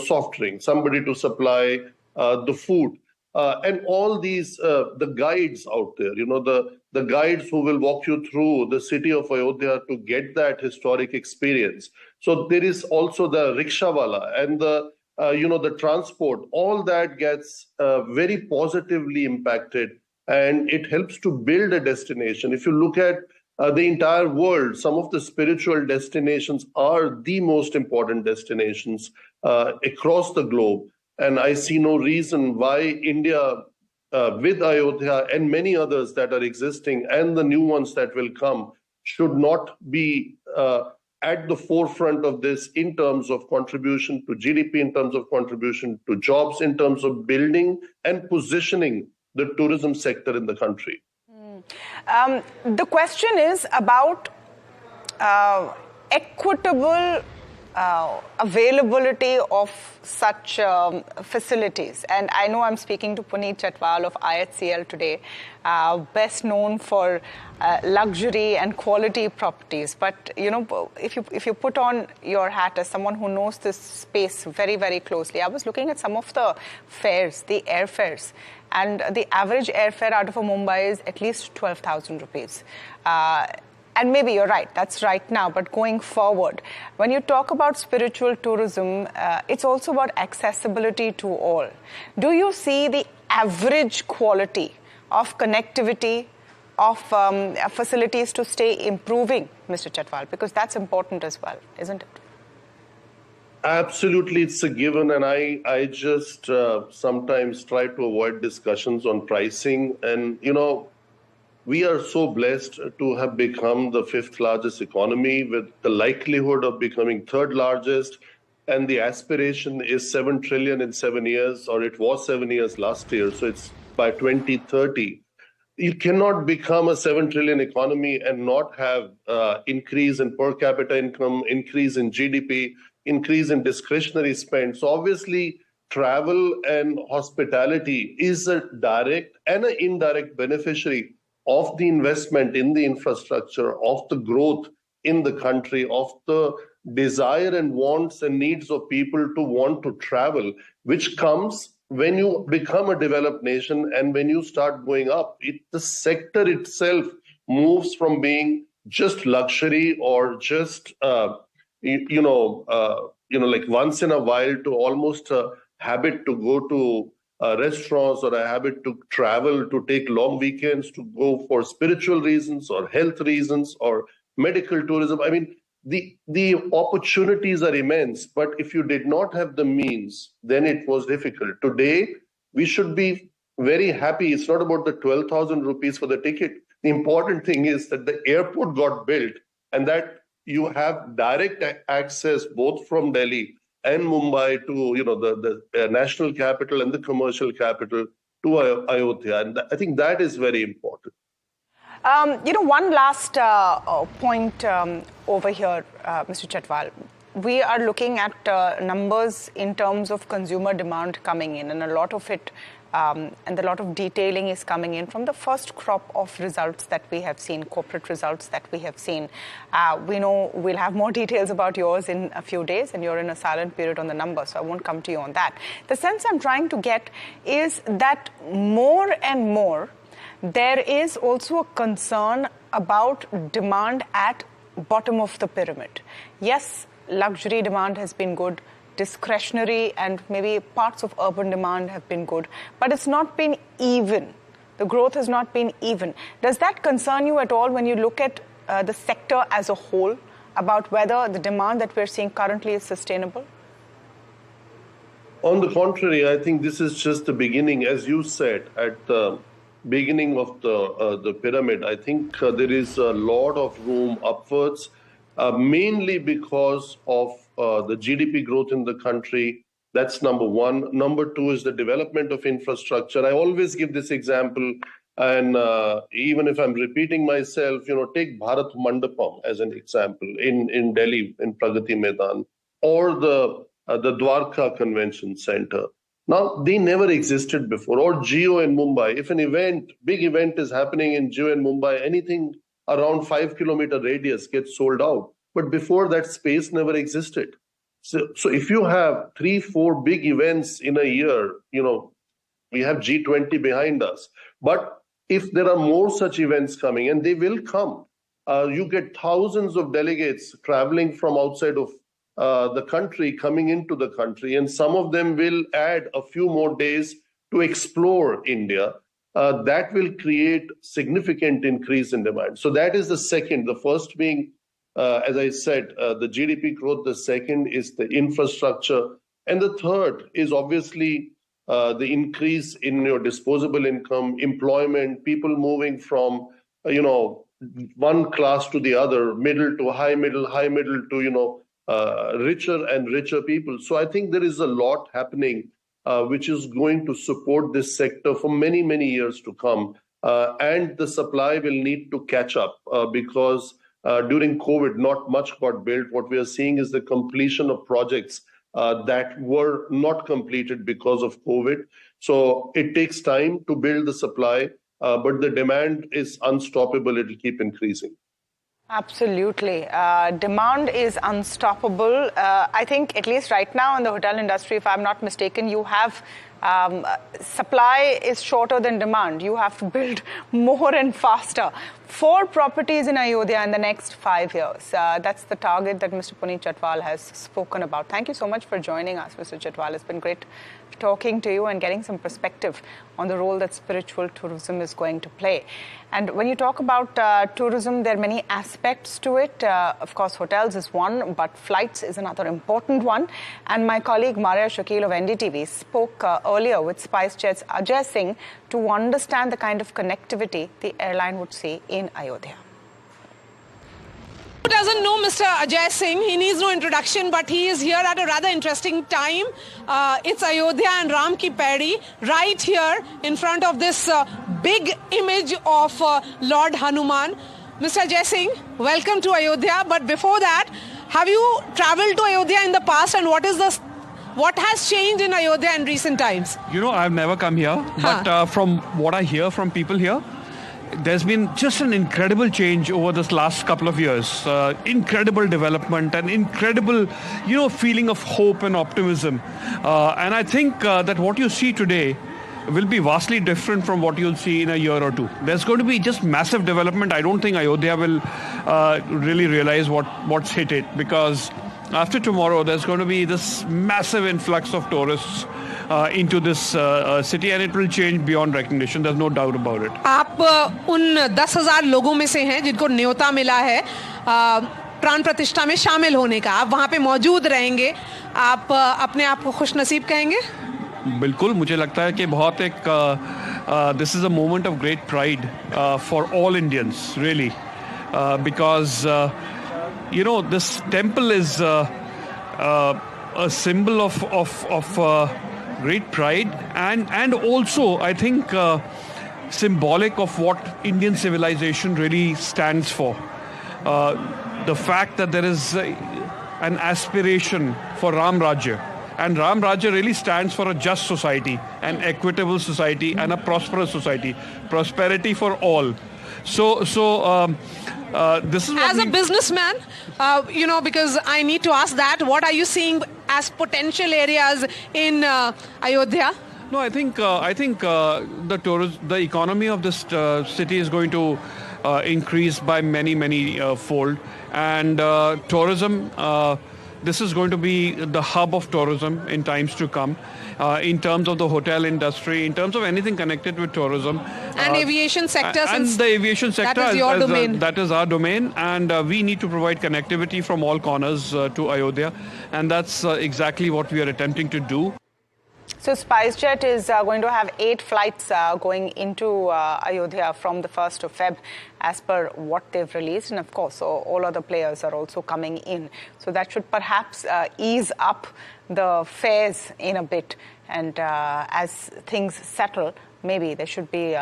soft drinks, somebody to supply the food. And all these, the guides out there, the guides who will walk you through the city of Ayodhya to get that historic experience. So there is also the rickshawala and the transport. All that gets very positively impacted, and it helps to build a destination. If you look at the entire world, some of the spiritual destinations are the most important destinations across the globe. And I see no reason why India, with Ayodhya and many others that are existing and the new ones that will come, should not be at the forefront of this in terms of contribution to GDP, in terms of contribution to jobs, in terms of building and positioning the tourism sector in the country. The question is about equitable availability of such facilities. And I know I'm speaking to Puneet Chhatwal of IHCL today, best known for luxury and quality properties. But, if you put on your hat as someone who knows this space very, very closely, I was looking at some of the fares, the airfares, and the average airfare out of a Mumbai is at least 12,000 rupees. And maybe you're right, that's right now, but going forward, when you talk about spiritual tourism, it's also about accessibility to all. Do you see the average quality of connectivity of facilities to stay improving, Mr. Chhatwal? Because that's important as well, isn't it? Absolutely, it's a given, and I just sometimes try to avoid discussions on pricing. And, we are so blessed to have become the 5th largest economy with the likelihood of becoming 3rd largest. And the aspiration is 7 trillion in 7 years, or it was 7 years last year. So it's by 2030. You cannot become a 7 trillion economy and not have increase in per capita income, increase in GDP, increase in discretionary spend. So obviously, travel and hospitality is a direct and an indirect beneficiary of the investment in the infrastructure, of the growth in the country, of the desire and wants and needs of people to want to travel, which comes when you become a developed nation and when you start going up. The sector itself moves from being just luxury or just, like once in a while, to almost a habit to go to restaurants, or a habit to travel, to take long weekends, to go for spiritual reasons or health reasons or medical tourism. I mean, the opportunities are immense, but if you did not have the means, then it was difficult. Today, we should be very happy. It's not about the 12,000 rupees for the ticket. The important thing is that the airport got built and that you have direct access both from Delhi and Mumbai to the national capital and the commercial capital to Ayodhya. And I think that is very important. One last point over here, Mr. Chhatwal. We are looking at numbers in terms of consumer demand coming in, and a lot of it and a lot of detailing is coming in from the first crop of results that we have seen, corporate results that we have seen. We know we'll have more details about yours in a few days, and you're in a silent period on the numbers, so I won't come to you on that. The sense I'm trying to get is that more and more, there is also a concern about demand at bottom of the pyramid. Yes, luxury demand has been good, discretionary and maybe parts of urban demand have been good, but it's not been even. The growth has not been even. Does that concern you at all when you look at the sector as a whole, about whether the demand that we're seeing currently is sustainable? On the contrary, I think this is just the beginning. As you said, at the beginning of the pyramid, I think there is a lot of room upwards, mainly because of the GDP growth in the country. That's number one. Number two is the development of infrastructure. I always give this example, and even if I'm repeating myself, take Bharat Mandapam as an example in Delhi, in Pragati Maidan, or the Dwarka Convention Center. Now, they never existed before. Or Jio in Mumbai. If an big event is happening in Jio in Mumbai, anything around 5 kilometer radius gets sold out. But before that, space never existed. So if you have 3-4 big events in a year, we have G20 behind us. But if there are more such events coming, and they will come, you get thousands of delegates traveling from outside of the country coming into the country, and some of them will add a few more days to explore India. That will create significant increase in demand. So that is the second. The first being, as I said, the GDP growth. The second is the infrastructure. And the third is obviously the increase in your disposable income, employment, people moving from, one class to the other, middle to high middle to, richer and richer people. So I think there is a lot happening which is going to support this sector for many, many years to come. And the supply will need to catch up because during COVID, not much got built. What we are seeing is the completion of projects that were not completed because of COVID. So it takes time to build the supply, but the demand is unstoppable. It will keep increasing. Absolutely. Demand is unstoppable. I think at least right now in the hotel industry, if I'm not mistaken, you have supply is shorter than demand. You have to build more and faster. 4 properties in Ayodhya in the next 5 years. That's the target that Mr. Puneet Chhatwal has spoken about. Thank you so much for joining us, Mr. Chhatwal. It's been great talking to you and getting some perspective on the role that spiritual tourism is going to play. And when you talk about tourism, there are many aspects to it. Of course, hotels is one, but flights is another important one. And my colleague Maria Shakil of NDTV spoke earlier with SpiceJet's Ajay Singh to understand the kind of connectivity the airline would see in Ayodhya. Who doesn't know Mr. Ajay Singh? He needs no introduction, but he is here at a rather interesting time. It's Ayodhya and Ram Ki Paidi right here in front of this big image of Lord Hanuman. Mr. Ajay Singh, welcome to Ayodhya. But before that, have you traveled to Ayodhya in the past, and what has changed in Ayodhya in recent times? I've never come here, but from what I hear from people here, there's been just an incredible change over this last couple of years. Incredible development and incredible, feeling of hope and optimism. And I think that what you see today will be vastly different from what you'll see in a year or two. There's going to be just massive development. I don't think Ayodhya will really realize what's hit it, because after tomorrow, there's going to be this massive influx of tourists into this city, and it will change beyond recognition. There's no doubt about it. आप उन 10,000 लोगों में से हैं जिनको न्योता मिला है प्राण प्रतिष्ठा में शामिल होने का. आप वहाँ पे मौजूद रहेंगे. आप अपने आप को खुशनसीब कहेंगे? बिल्कुल, मुझे लगता है कि बहुत एक this is a moment of great pride for all Indians, really, because this temple is a symbol of great pride and also, I think, symbolic of what Indian civilization really stands for. The fact that there is an aspiration for Ram Rajya, and Ram Rajya really stands for a just society, an equitable society, and a prosperous society, prosperity for all. So this is what as a businessman, because I need to ask that, what are you seeing as potential areas in Ayodhya? No, I think the economy of this city is going to increase by many fold, and tourism. This is going to be the hub of tourism in times to come, in terms of the hotel industry, in terms of anything connected with tourism. And aviation sector. And the aviation sector, that is your domain. That is our domain, and we need to provide connectivity from all corners to Ayodhya, and that's exactly what we are attempting to do. So SpiceJet is going to have 8 flights going into Ayodhya from the 1st of Feb, as per what they've released. And of course, all other players are also coming in. So that should perhaps ease up the fares in a bit, and as things settle, maybe there should be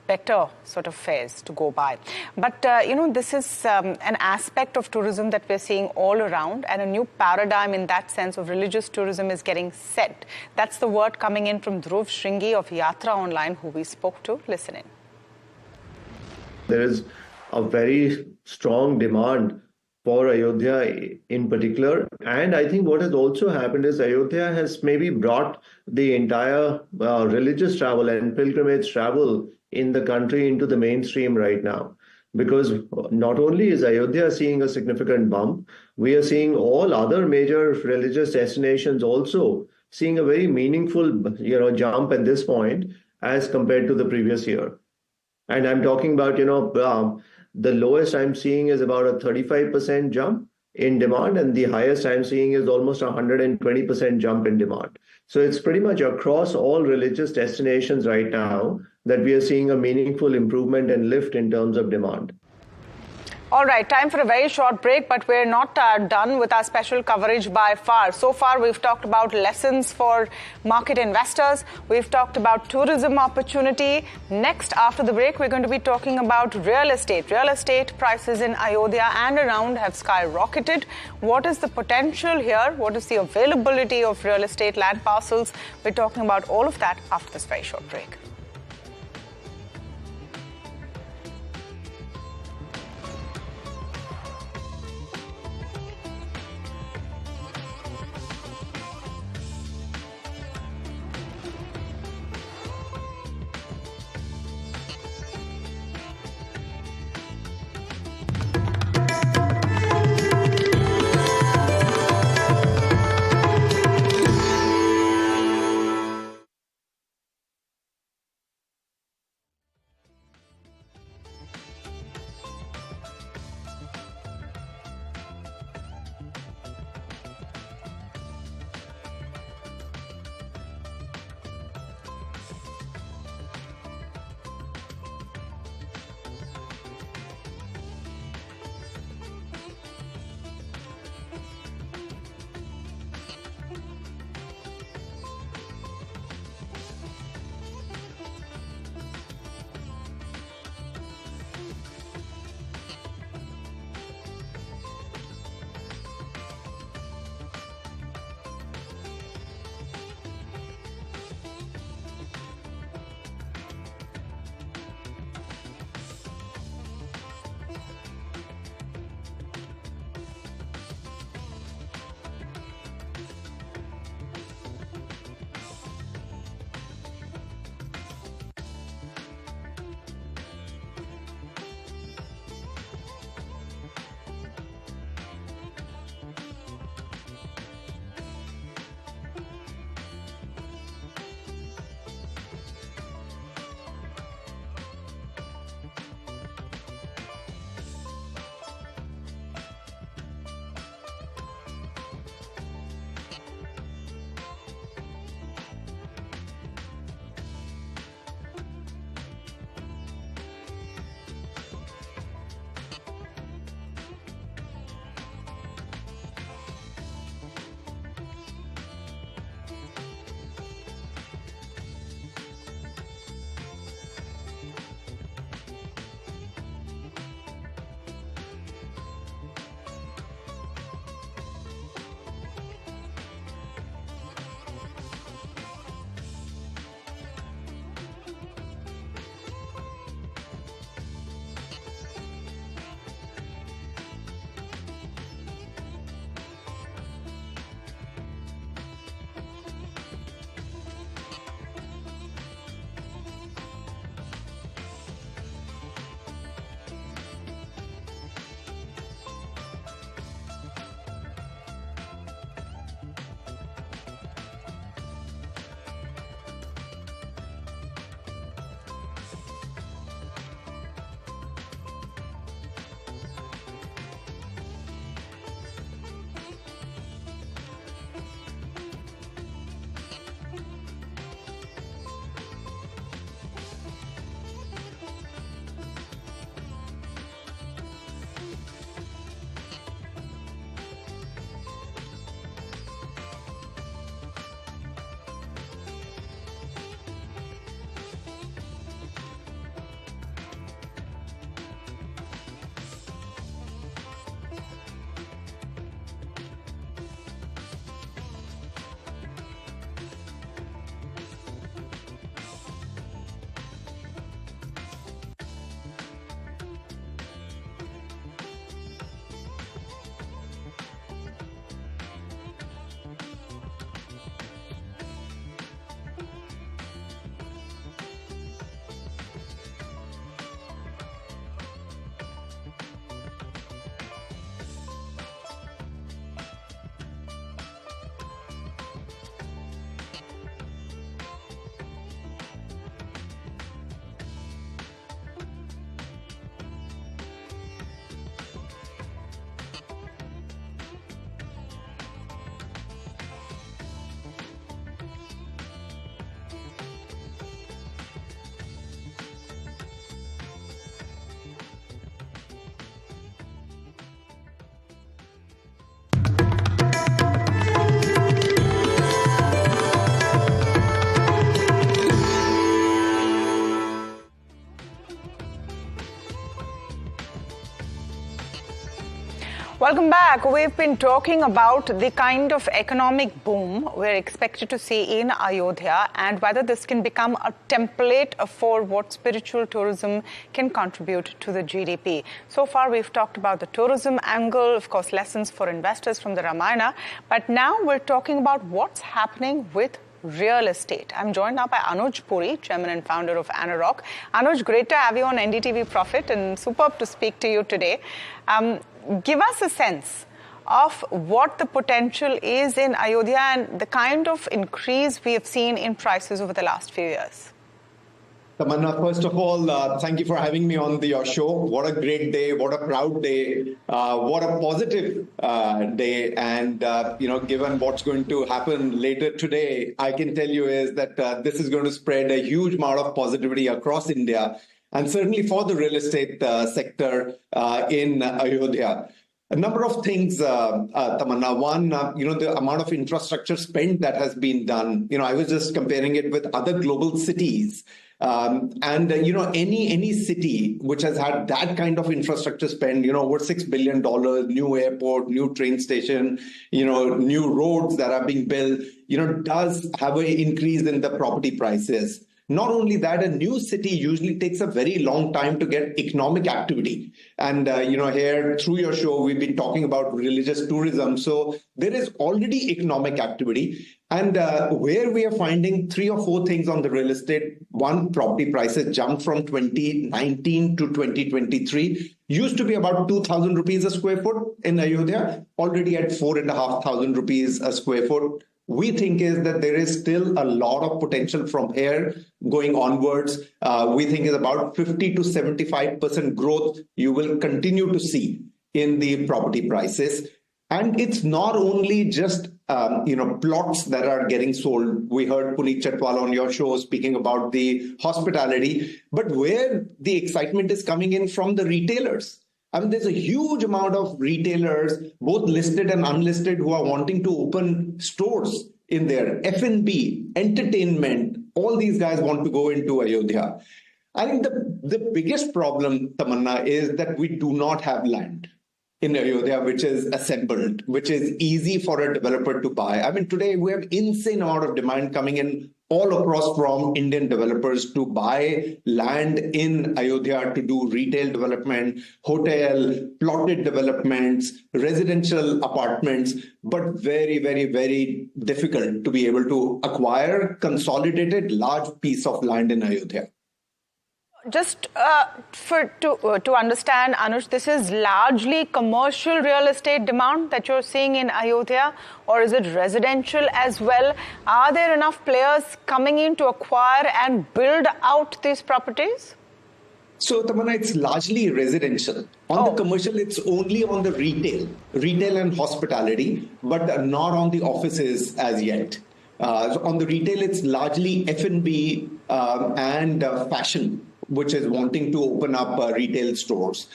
better sort of fares to go by. But, this is an aspect of tourism that we're seeing all around, and a new paradigm in that sense of religious tourism is getting set. That's the word coming in from Dhruv Shringi of Yatra Online, who we spoke to. Listen in. There is a very strong demand for Ayodhya in particular. And I think what has also happened is Ayodhya has maybe brought the entire religious travel and pilgrimage travel in the country into the mainstream right now. Because not only is Ayodhya seeing a significant bump, we are seeing all other major religious destinations also seeing a very meaningful jump at this point as compared to the previous year. And I'm talking about, the lowest I'm seeing is about a 35% jump in demand, and the highest I'm seeing is almost 120% jump in demand. So it's pretty much across all religious destinations right now that we are seeing a meaningful improvement and lift in terms of demand. All right, time for a very short break, but we're not done with our special coverage by far. So far, we've talked about lessons for market investors. We've talked about tourism opportunity. Next, after the break, we're going to be talking about real estate. Real estate prices in Ayodhya and around have skyrocketed. What is the potential here? What is the availability of real estate land parcels? We're talking about all of that after this very short break. Welcome back. We've been talking about the kind of economic boom we're expected to see in Ayodhya and whether this can become a template for what spiritual tourism can contribute to the GDP. So far, we've talked about the tourism angle, of course, lessons for investors from the Ramayana. But now we're talking about what's happening with real estate. I'm joined now by Anuj Puri, chairman and founder of ANAROCK. Anuj, great to have you on NDTV Profit and superb to speak to you today. Give us a sense of what the potential is in Ayodhya and the kind of increase we have seen in prices over the last few years. Tamanna, first of all, thank you for having me on your show. What a great day, what a proud day, what a positive day. And, given what's going to happen later today, I can tell you is that this is going to spread a huge amount of positivity across India and certainly for the real estate sector in Ayodhya. A number of things, Tamanna. One, the amount of infrastructure spend that has been done. I was just comparing it with other global cities. Any city which has had that kind of infrastructure spend, over $6 billion, new airport, new train station, new roads that are being built, does have an increase in the property prices. Not only that, a new city usually takes a very long time to get economic activity. And, here through your show, we've been talking about religious tourism. So there is already economic activity. And where we are finding 3 or 4 things on the real estate. One, property prices jumped from 2019 to 2023. Used to be about 2,000 rupees a square foot in Ayodhya, already at 4,500 rupees a square foot. We think is that there is still a lot of potential from here going onwards. We think is about 50 to 75% growth you will continue to see in the property prices. And it's not only just, plots that are getting sold. We heard Puneet Chhatwal on your show speaking about the hospitality, but where the excitement is coming in from the retailers. I mean, there's a huge amount of retailers, both listed and unlisted, who are wanting to open stores in there. F&B, entertainment, all these guys want to go into Ayodhya. I think the biggest problem, Tamanna, is that we do not have land in Ayodhya, which is assembled, which is easy for a developer to buy. I mean, today we have insane amount of demand coming in all across from Indian developers to buy land in Ayodhya to do retail development, hotel, plotted developments, residential apartments, but very, very, very difficult to be able to acquire consolidated large piece of land in Ayodhya. Just to understand, Anuj, this is largely commercial real estate demand that you're seeing in Ayodhya, or is it residential as well? Are there enough players coming in to acquire and build out these properties? So, Tamanna, it's largely residential. On the commercial, it's only on the retail and hospitality, but not on the offices as yet. On the retail, it's largely F&B and fashion, which is wanting to open up retail stores.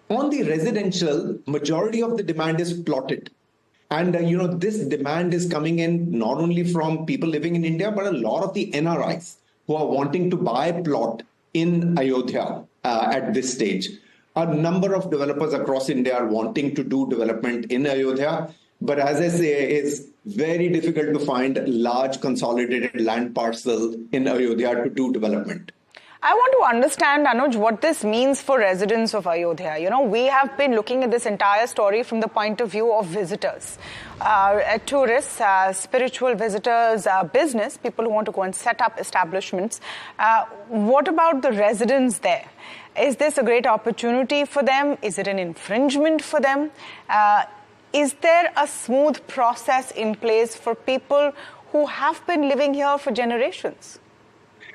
On the residential, majority of the demand is plotted. And, this demand is coming in not only from people living in India, but a lot of the NRIs who are wanting to buy plot in Ayodhya at this stage. A number of developers across India are wanting to do development in Ayodhya. But as I say, it's very difficult to find large consolidated land parcel in Ayodhya to do development. I want to understand, Anuj, what this means for residents of Ayodhya. We have been looking at this entire story from the point of view of visitors, tourists, spiritual visitors, business, people who want to go and set up establishments. What about the residents there? Is this a great opportunity for them? Is it an infringement for them? Is there a smooth process in place for people who have been living here for generations?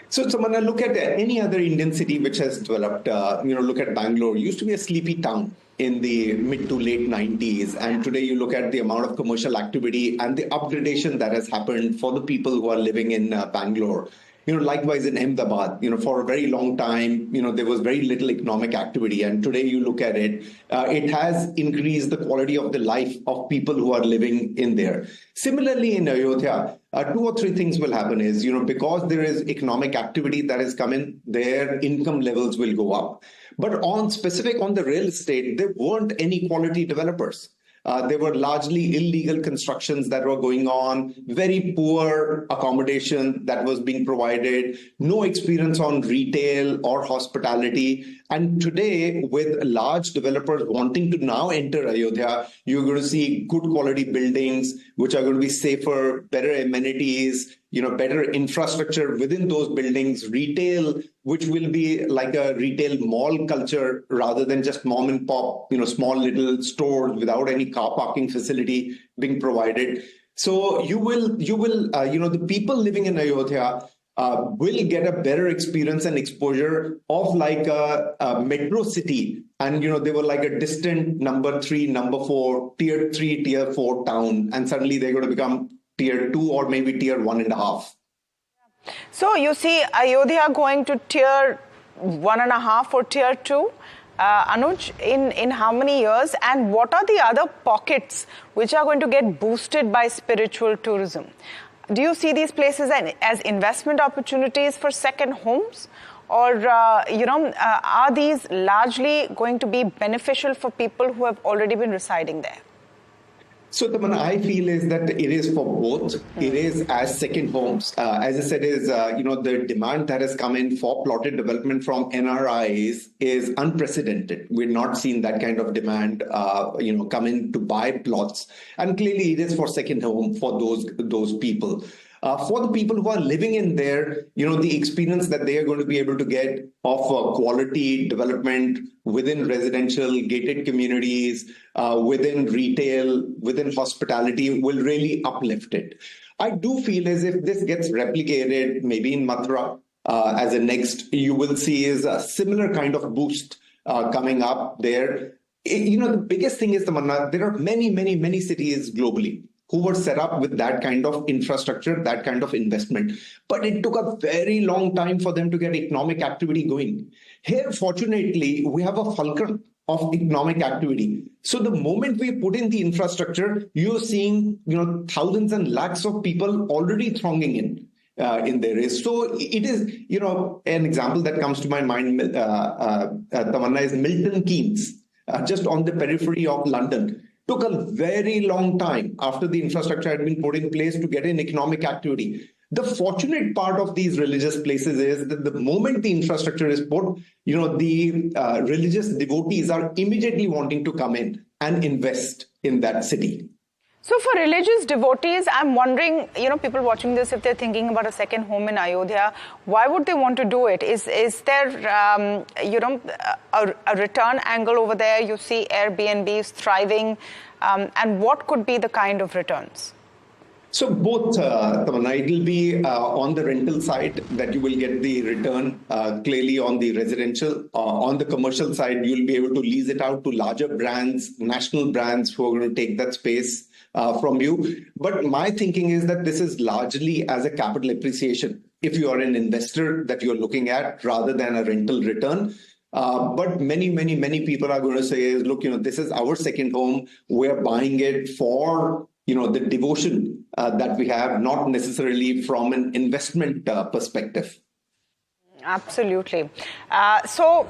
So, Tamanna, look at any other Indian city which has developed. Look at Bangalore. It used to be a sleepy town in the mid to late 90s. And today you look at the amount of commercial activity and the upgradation that has happened for the people who are living in Bangalore. Likewise in Ahmedabad, for a very long time, there was very little economic activity. And today you look at it, it has increased the quality of the life of people who are living in there. Similarly, in Ayodhya, 2 or 3 things will happen is, because there is economic activity that is coming, their income levels will go up. But on the real estate, there weren't any quality developers. There were largely illegal constructions that were going on, very poor accommodation that was being provided, no experience on retail or hospitality. And today, with large developers wanting to now enter Ayodhya, you're going to see good quality buildings, which are going to be safer, better amenities, better infrastructure within those buildings, retail, which will be like a retail mall culture rather than just mom and pop, small little stores without any car parking facility being provided. So the people living in Ayodhya will get a better experience and exposure of like a metro city. And, they were like a distant number 3, number 4, tier 3, tier 4 town. And suddenly they're going to become tier 2 or maybe tier 1.5. So you see Ayodhya going to tier 1.5 or tier 2? Anuj, in how many years? And what are the other pockets which are going to get boosted by spiritual tourism? Do you see these places as investment opportunities for second homes? Or, are these largely going to be beneficial for people who have already been residing there? So, Tamanna, I feel is that it is for both. It is as second homes. As I said, the demand that has come in for plotted development from NRIs is unprecedented. We've not seen that kind of demand, come in to buy plots. And clearly it is for second home for those people. For the people who are living in there, the experience that they are going to be able to get of quality development within residential, gated communities, within retail, within hospitality will really uplift it. I do feel as if this gets replicated maybe in Mathura as a next, you will see is a similar kind of boost coming up there. The biggest thing is, Tamanna, there are many, many, many cities globally who were set up with that kind of infrastructure, that kind of investment. But it took a very long time for them to get economic activity going. Here, fortunately, we have a fulcrum of economic activity. So the moment we put in the infrastructure, you're seeing, thousands and lakhs of people already thronging in there. So it is, an example that comes to my mind, Tamanna, is Milton Keynes, just on the periphery of London. Took a very long time after the infrastructure had been put in place to get an economic activity. The fortunate part of these religious places is that the moment the infrastructure is put, the religious devotees are immediately wanting to come in and invest in that city. So for religious devotees, I'm wondering, people watching this, if they're thinking about a second home in Ayodhya, why would they want to do it? Is there, a return angle over there? You see Airbnbs thriving, and what could be the kind of returns? So both, Tamanna, it will be on the rental side that you will get the return, clearly on the residential. On the commercial side, you'll be able to lease it out to larger brands, national brands who are going to take that space from you. But my thinking is that this is largely as a capital appreciation if you are an investor that you're looking at rather than a rental return. But many, many, many people are going to say, look, this is our second home. We're buying it for, the devotion that we have, not necessarily from an investment perspective. Absolutely. So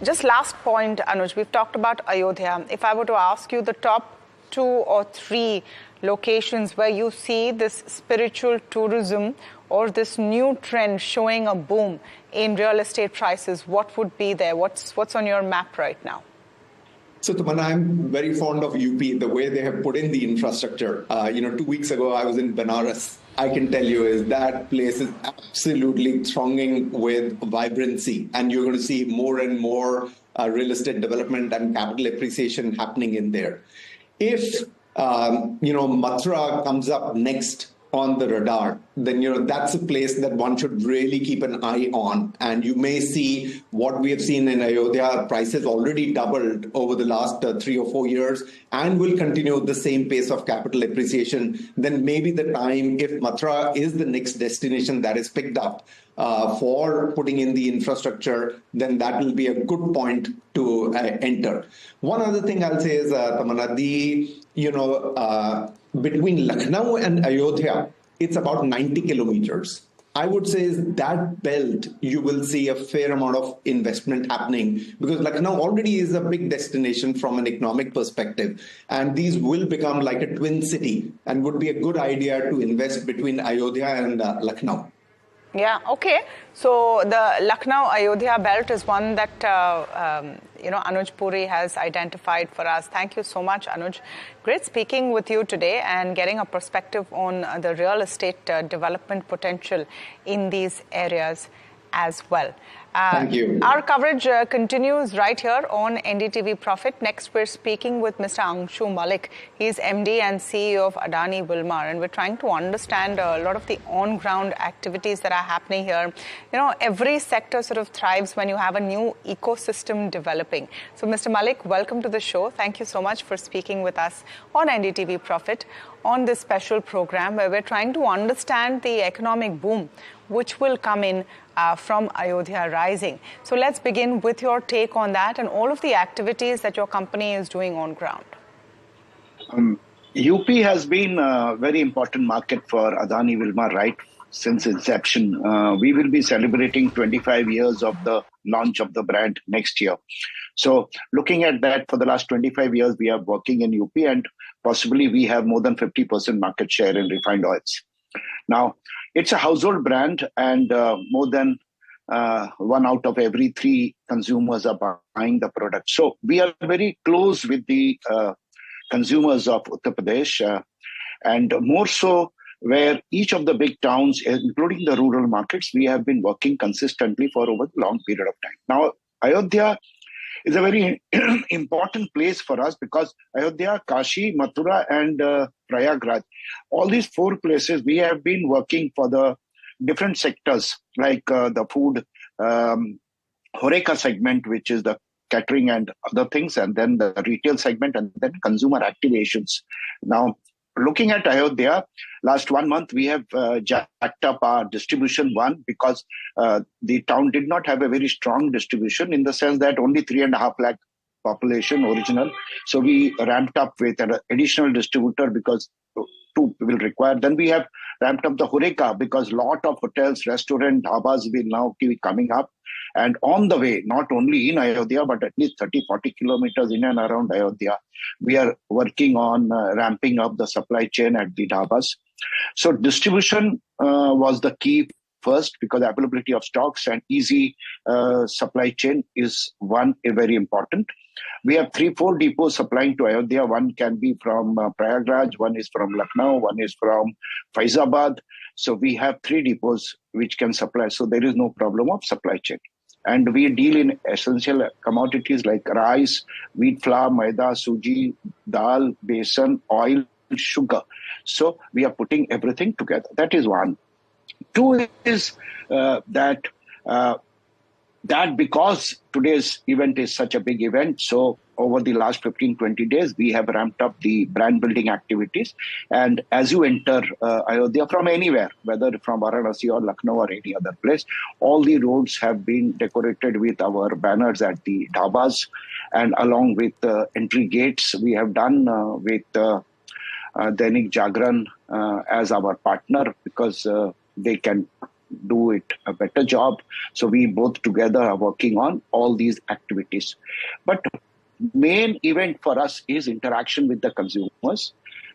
just last point, Anuj, we've talked about Ayodhya. If I were to ask you the top 2 or 3 locations where you see this spiritual tourism or this new trend showing a boom in real estate prices, what would be there? What's on your map right now? So, Tamanna, I'm very fond of UP, the way they have put in the infrastructure. 2 weeks ago, I was in Banaras. I can tell you is that place is absolutely thronging with vibrancy, and you're going to see more and more real estate development and capital appreciation happening in there. If, Mathura comes up next on the radar, then, that's a place that one should really keep an eye on. And you may see what we have seen in Ayodhya, prices already doubled over the last 3 or 4 years and will continue the same pace of capital appreciation. Then maybe the time, if Mathura is the next destination that is picked up for putting in the infrastructure, then that will be a good point to enter. One other thing I'll say is, Tamanna, between Lucknow and Ayodhya, it's about 90 kilometers. I would say is that belt, you will see a fair amount of investment happening because Lucknow already is a big destination from an economic perspective. And these will become like a twin city and would be a good idea to invest between Ayodhya and Lucknow. Yeah, okay. So the Lucknow Ayodhya belt is one that Anuj Puri has identified for us. Thank you so much, Anuj. Great speaking with you today and getting a perspective on the real estate development potential in these areas as well. Thank you. Our coverage continues right here on NDTV Profit. Next, we're speaking with Mr. Angshu Mallick. He's MD and CEO of Adani Wilmar, and we're trying to understand a lot of the on-ground activities that are happening here. Every sector sort of thrives when you have a new ecosystem developing. So, Mr. Mallick, welcome to the show. Thank you so much for speaking with us on NDTV Profit on this special program where we're trying to understand the economic boom which will come in from Ayodhya Rising. So let's begin with your take on that and all of the activities that your company is doing on ground. UP has been a very important market for Adani Wilmar right since inception. We will be celebrating 25 years of the launch of the brand next year. So looking at that, for the last 25 years, we are working in UP and possibly we have more than 50% market share in refined oils. Now, it's a household brand and more than 1 out of every 3 consumers are buying the product. So we are very close with the consumers of Uttar Pradesh and more so where each of the big towns, including the rural markets, we have been working consistently for over a long period of time. Now, Ayodhya is a very important place for us because Ayodhya, Kashi, Mathura and Prayagraj, all these 4 places we have been working for the different sectors like the food, Horeca segment, which is the catering and other things, and then the retail segment and then consumer activations. Now, looking at Ayodhya, last 1 month we have jacked up our distribution because the town did not have a very strong distribution in the sense that only 3.5 lakh population original. So we ramped up with an additional distributor because 2 will require. Then we have ramped up the Horeca because lot of hotels, restaurants, dhabas will now be coming up. And on the way, not only in Ayodhya, but at least 30-40 kilometers in and around Ayodhya, we are working on ramping up the supply chain at the dhabas. So distribution was the key first because availability of stocks and easy supply chain is very important. We have 3-4 depots supplying to Ayodhya. One can be from Prayagraj, one is from Lucknow, one is from Faizabad. So we have 3 depots which can supply. So there is no problem of supply chain. And we deal in essential commodities like rice, wheat flour, maida, suji, dal, besan, oil, sugar. So we are putting everything together. That is one. 2 is that because today's event is such a big event, so over the last 15-20 days, we have ramped up the brand building activities. And as you enter Ayodhya from anywhere, whether from Varanasi or Lucknow or any other place, all the roads have been decorated with our banners at the dhabas. And along with entry gates, we have done with Dainik Jagran as our partner because they can do it a better job. So we both together are working on all these activities. But main event for us is interaction with the consumers.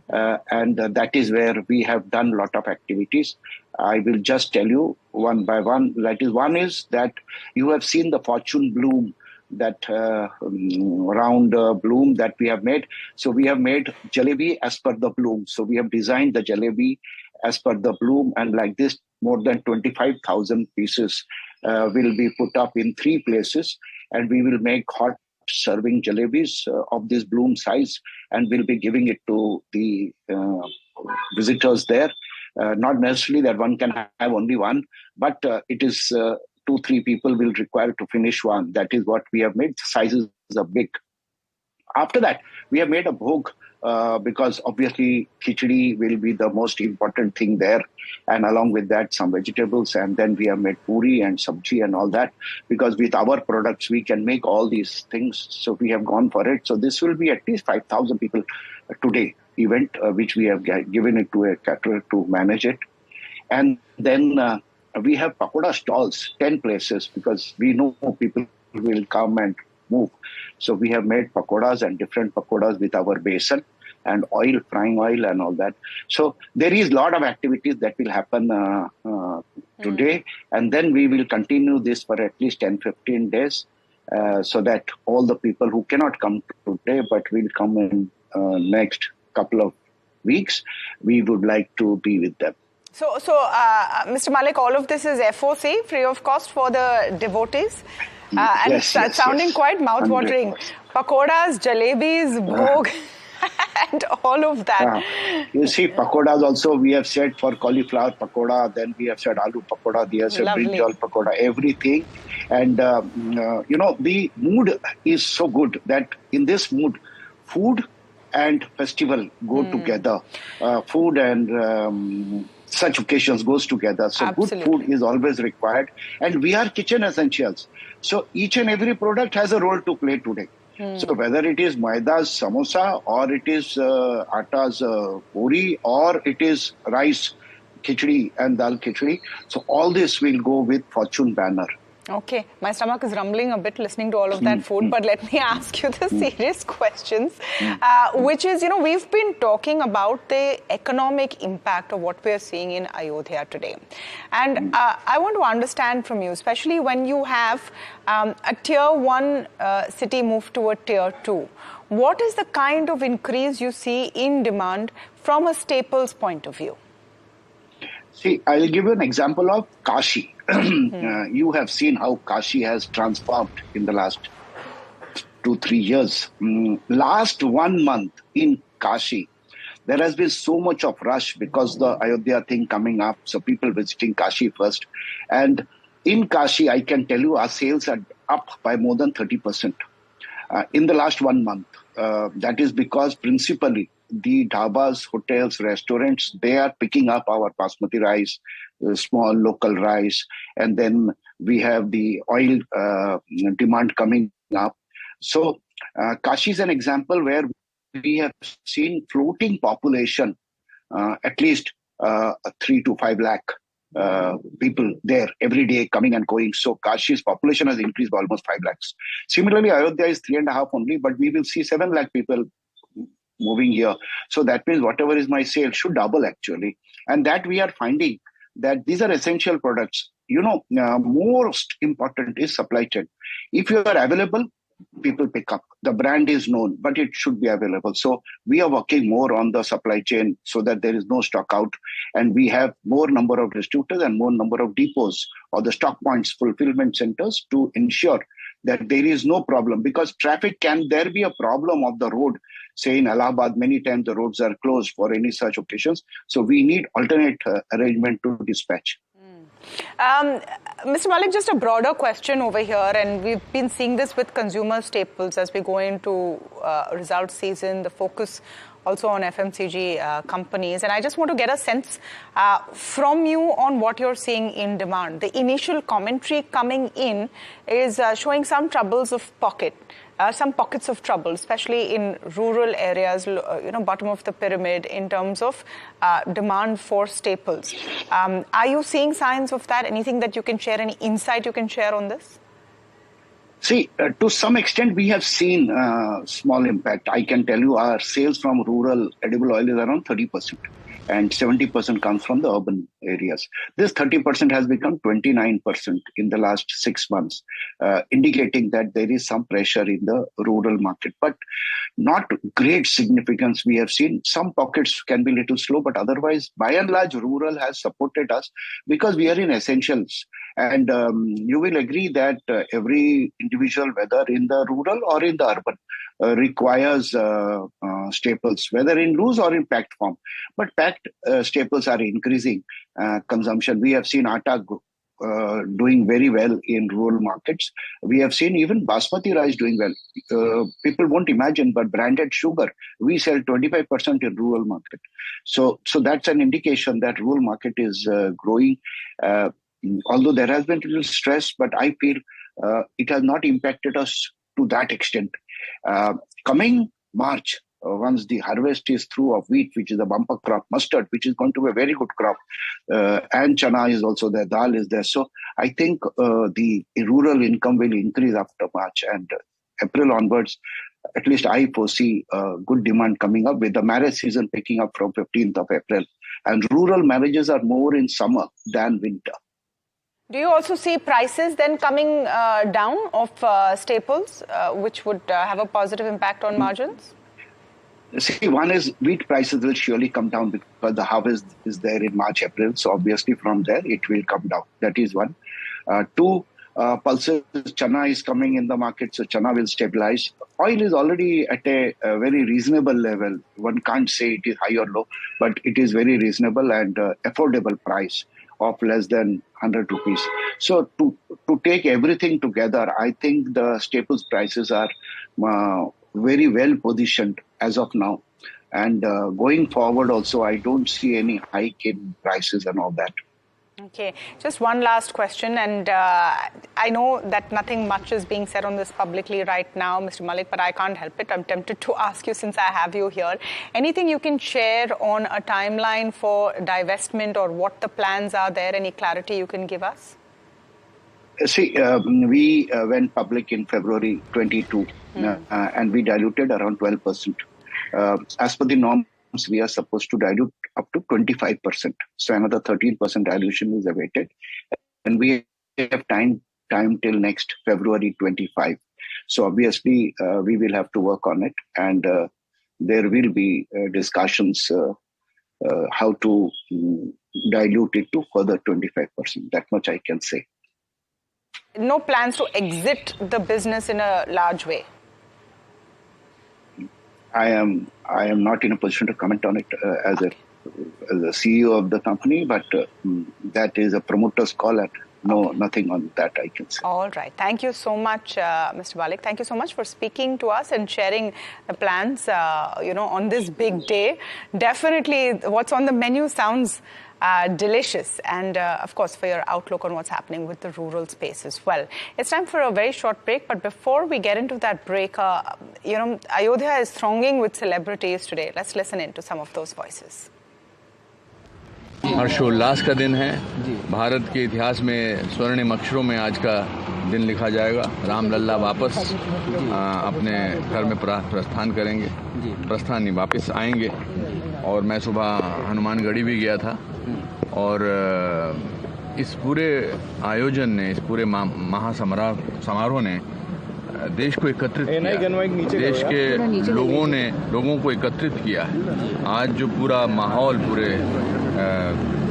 And that is where we have done a lot of activities. I will just tell you one by one. That is, one is that you have seen the fortune bloom, that round bloom that we have made. So we have made jalebi as per the bloom. So we have designed the jalebi as per the bloom, and like this, more than 25,000 pieces will be put up in 3 places, and we will make hot serving jalebis of this bloom size, and we'll be giving it to the visitors there. Not necessarily that one can have only one, but it is 2-3 people will require to finish one. That is what we have made. The sizes are big. After that, we have made a bhog because obviously khichdi will be the most important thing there. And along with that, some vegetables. And then we have made puri and sabji and all that. Because with our products, we can make all these things. So we have gone for it. So this will be at least 5,000 people today event, which we have given it to a caterer to manage it. And then we have pakoda stalls, 10 places, because we know people will come and move. So we have made pakodas and different pakodas with our besan and oil, frying oil and all that. So there is a lot of activities that will happen today. And then we will continue this for at least 10-15 days so that all the people who cannot come today but will come in next couple of weeks, we would like to be with them. So, Mr. Mallick, all of this is FOC, free of cost for the devotees? And yes, it's sounding quite mouth-watering. 100%. Pakodas, jalebis, bhog, and all of that. You see, pakodas also, we have said for cauliflower pakoda, then we have said aloo pakoda, we have said brinjal pakoda, everything. And, the mood is so good that in this mood, food and festival go together. Food and such occasions goes together. So Absolutely. Good food is always required. And we are kitchen essentials. So each and every product has a role to play today. So whether it is Maida's samosa or it is Atta's Puri or it is rice khichdi and dal khichdi. So all this will go with Fortune banner. Okay, my stomach is rumbling a bit listening to all of that food, but let me ask you the serious questions, which is, we've been talking about the economic impact of what we're seeing in Ayodhya today. And I want to understand from you, especially when you have a tier 1 city move to a tier 2, what is the kind of increase you see in demand from a staples point of view? See, I'll give you an example of Kashi. You have seen how Kashi has transformed in the last 2-3 years. Last 1 month in Kashi, there has been so much of rush because the Ayodhya thing coming up. So people visiting Kashi first. And in Kashi, I can tell you our sales are up by more than 30% in the last 1 month. That is because principally the dhabas, hotels, restaurants, they are picking up our basmati rice, small local rice, and then we have the oil demand coming up. So Kashi is an example where we have seen floating population, at least 3 to 5 lakh people there every day coming and going. So Kashi's population has increased by almost 5 lakhs. Similarly, Ayodhya is 3.5 only, but we will see 7 lakh people moving here. So that means whatever is my sale should double actually. And that we are finding that these are essential products. Most important is supply chain. If you are available, people pick up. The brand is known, but it should be available. So we are working more on the supply chain so that there is no stock out. And we have more number of distributors and more number of depots or the stock points, fulfillment centers to ensure that there is no problem. Because traffic, can there be a problem of the road? Say in Allahabad, many times the roads are closed for any such occasions. So we need alternate arrangement to dispatch. Mr. Mallick, just a broader question over here, and we've been seeing this with consumer staples as we go into results season, the focus also on FMCG companies. And I just want to get a sense from you on what you're seeing in demand. The initial commentary coming in is showing some troubles of some pockets of trouble, especially in rural areas, bottom of the pyramid in terms of demand for staples. Are you seeing signs of that? Anything that you can share, any insight you can share on this? See, to some extent, we have seen small impact. I can tell you our sales from rural edible oil is around 30%. And 70% comes from the urban areas. This 30% has become 29% in the last 6 months, indicating that there is some pressure in the rural market, but not great significance. We have seen some pockets can be a little slow, but otherwise, by and large, rural has supported us because we are in essentials. And you will agree that every individual, whether in the rural or in the urban, requires staples, whether in loose or in packed form. But packed staples are increasing consumption. We have seen atta doing very well in rural markets. We have seen even basmati rice doing well. People won't imagine, but branded sugar, we sell 25% in rural market. So that's an indication that rural market is growing. Although there has been a little stress, but I feel it has not impacted us to that extent. Coming March, once the harvest is through of wheat, which is a bumper crop, mustard, which is going to be a very good crop, and chana is also there, dal is there. So I think the rural income will increase after March, and April onwards, at least I foresee good demand coming up, with the marriage season picking up from 15th of April. And rural marriages are more in summer than winter. Do you also see prices then coming down of staples, which would have a positive impact on margins? See, one is wheat prices will surely come down because the harvest is there in March, April. So obviously from there, it will come down. That is one. Two, pulses, chana is coming in the market, so chana will stabilize. Oil is already at a very reasonable level. One can't say it is high or low, but it is very reasonable and affordable price of less than 100 rupees. So to take everything together, I think the staples prices are very well positioned as of now. And going forward also, I don't see any hike in prices and all that. Okay, just one last question, and I know that nothing much is being said on this publicly right now, Mr. Mallick, but I can't help it. I'm tempted to ask you since I have you here. Anything you can share on a timeline for divestment or what the plans are there? Any clarity you can give us? See, we went public in February 22, and we diluted around 12%. As per the norms, we are supposed to dilute up to 25%. So another 13% dilution is awaited. And we have time till next February 25. So obviously, we will have to work on it. And there will be discussions how to dilute it to further 25%. That much I can say. No plans to exit the business in a large way? I am not in a position to comment on it as a CEO of the company, but that is a promoter's call, and nothing on that I can say. All right. Thank you so much, Mr. Mallick. Thank you so much for speaking to us and sharing the plans, on this big day. Definitely what's on the menu sounds delicious, and of course for your outlook on what's happening with the rural space as well. It's time for a very short break, but before we get into that break, Ayodhya is thronging with celebrities today. Let's listen in to some of those voices. हर्षोल्लास का दिन है। भारत के इतिहास में स्वर्णिम अक्षरों में आज का दिन लिखा जाएगा। राम लल्ला वापस अपने घर में प्रस्थान करेंगे, प्रस्थान नहीं वापस आएंगे। और मैं सुबह हनुमानगढ़ी भी गया था, और इस पूरे आयोजन ने, इस पूरे समारोह ने देश को एकत्रित किया, देश के लोगों को एकत्रित किया है। आज जो पूरा माहौल पूरे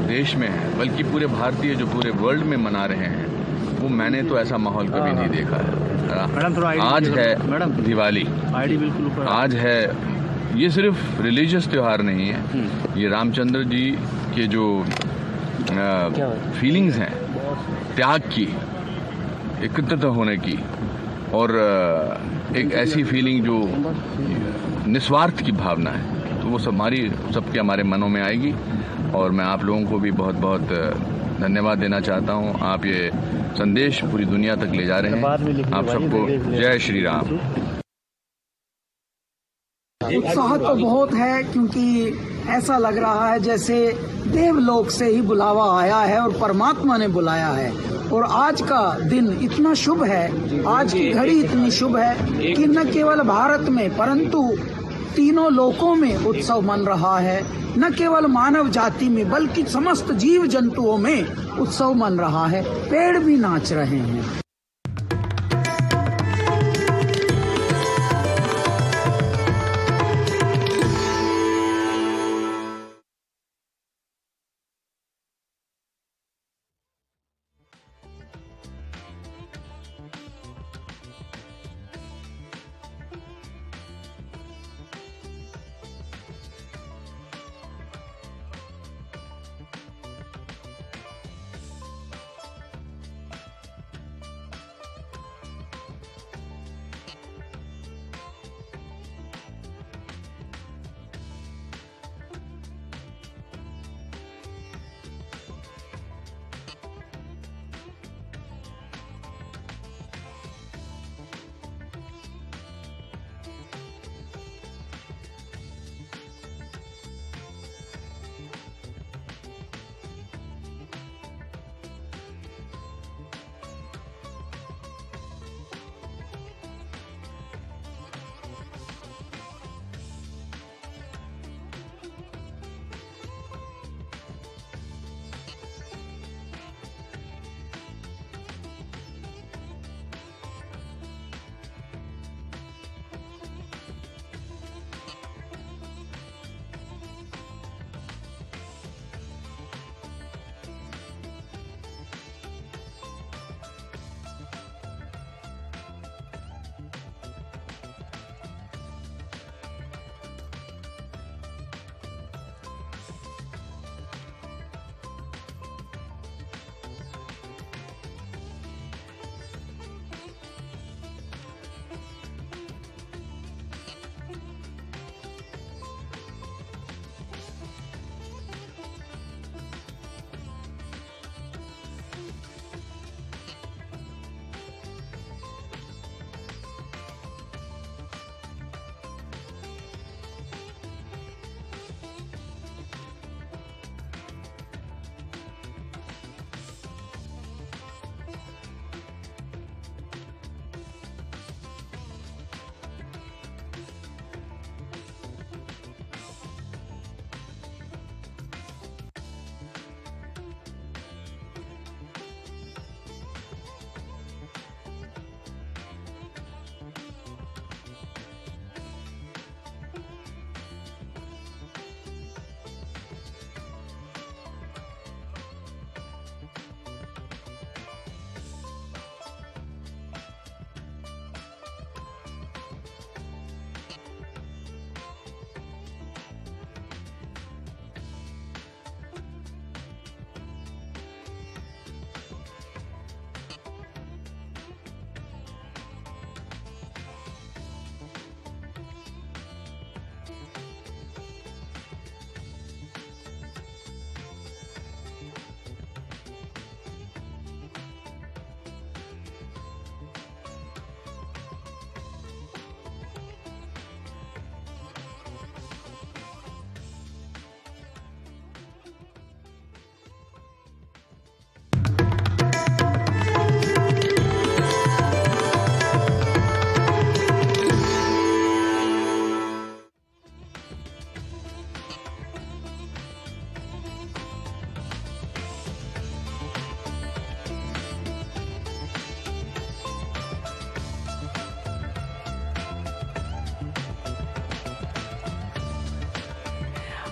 देश में है, बल्कि पूरे भारतीय जो पूरे वर्ल्ड में मना रहे हैं, वो मैंने तो ऐसा माहौल कभी नहीं देखा है। आज है दिवाली, आज है, ये सिर्फ रिलीजियस त्योहार नहीं है, ये रामचंद्र जी के जो फीलिंग्स हैं, त्याग की, एकत्रित होने की, और एक ऐसी फीलिंग जो निस्वार्थ की भावना है, तो वो सबके हमारे मनों में आएगी। और मैं आप लोगों को भी बहुत बहुत धन्यवाद देना चाहता हूँ। आप ये संदेश पूरी दुनिया तक ले जा रहे हैं। आप सबको जय श्री राम। उत्साह तो बहुत है, क्योंकि ऐसा लग रहा है जैसे देवलोक से ही बुलावा आया है और परमात्मा ने बुलाया है। और आज का दिन इतना शुभ है, आज की घड़ी इतनी शुभ है कि न केवल भारत में परंतु तीनों लोकों में उत्सव मन रहा है। न केवल मानव जाति में बल्कि समस्त जीव जंतुओं में उत्सव मन रहा है। पेड़ भी नाच रहे हैं।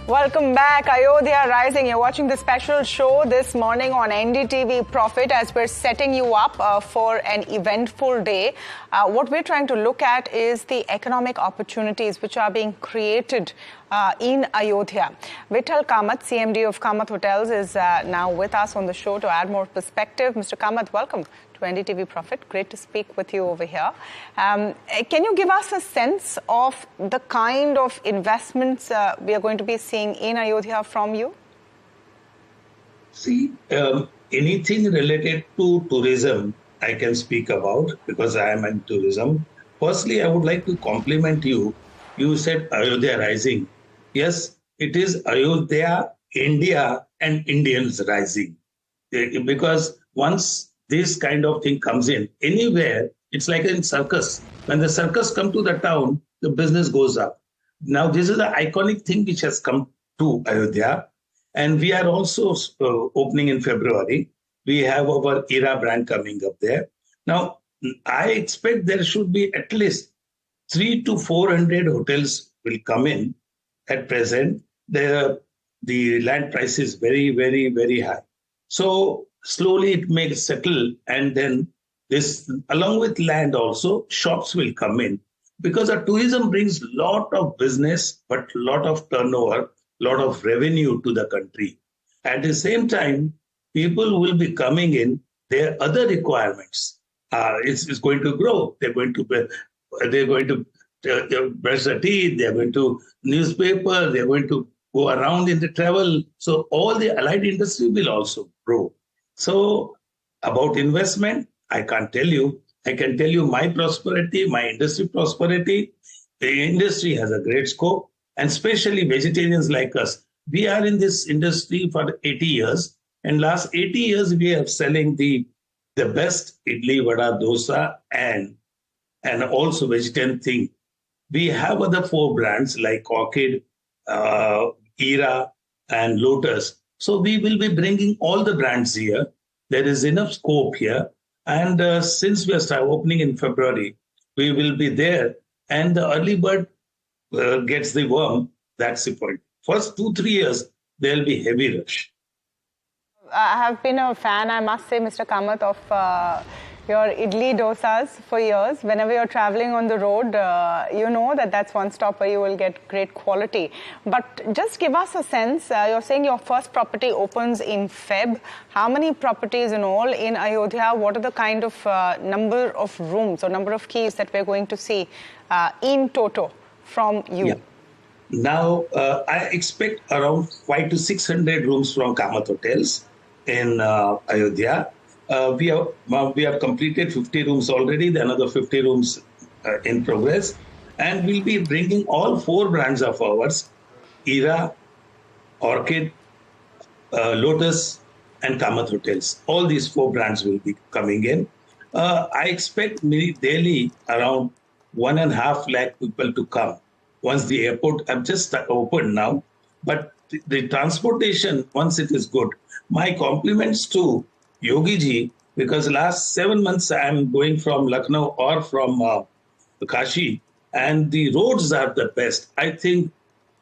Welcome back. Ayodhya Rising. You're watching the special show this morning on NDTV Profit as we're setting you up for an eventful day. What we're trying to look at is the economic opportunities which are being created in Ayodhya. Vithal Kamat, CMD of Kamat Hotels, is now with us on the show to add more perspective. Mr. Kamat, welcome to NDTV Profit. Great to speak with you over here. Can you give us a sense of the kind of investments we are going to be seeing in Ayodhya from you? See, anything related to tourism, I can speak about because I am in tourism. Firstly, I would like to compliment you. You said Ayodhya Rising. Yes, it is Ayodhya, India, and Indians rising. Because once this kind of thing comes in, anywhere, it's like in circus. When the circus come to the town, the business goes up. Now, this is an iconic thing which has come to Ayodhya. And we are also opening in February. We have our ERA brand coming up there. Now, I expect there should be at least 300 to 400 hotels will come in. At present, the land price is very, very, very high. So slowly it may settle, and then this, along with land also, shops will come in. Because our tourism brings lot of business, but lot of turnover, lot of revenue to the country. At the same time, people will be coming in, their other requirements is going to grow. They're going to brush their teeth, they're going to newspaper, they're going to go around in the travel. So all the allied industry will also grow. So about investment, I can't tell you. I can tell you my prosperity, my industry prosperity. The industry has a great scope, and especially vegetarians like us. We are in this industry for 80 years, and last 80 years we are selling the best idli, vada, dosa, and also vegetarian thing. We have other 4 brands like Orchid, Era, and Lotus. So we will be bringing all the brands here. There is enough scope here. And since we are opening in February, we will be there. And the early bird gets the worm. That's the point. First 2-3 years, there will be heavy rush. I have been a fan, I must say, Mr. Kamat, of your idli dosas for years. Whenever you're traveling on the road, you know that that's one stop where you will get great quality. But just give us a sense. You're saying your first property opens in Feb. How many properties in all in Ayodhya? What are the kind of number of rooms or number of keys that we're going to see in toto from you? Yeah. Now, I expect around 500 to 600 rooms from Kamat Hotels in Ayodhya. We have completed 50 rooms already. There are another 50 rooms in progress. And we'll be bringing all 4 brands of ours, Era, Orchid, Lotus, and Kamat Hotels. All these 4 brands will be coming in. I expect daily around 1.5 lakh people to come. Once the airport, I've just opened now, but the transportation, once it is good. My compliments to Yogi ji, because last 7 months I'm going from Lucknow or from Kashi, and the roads are the best. I think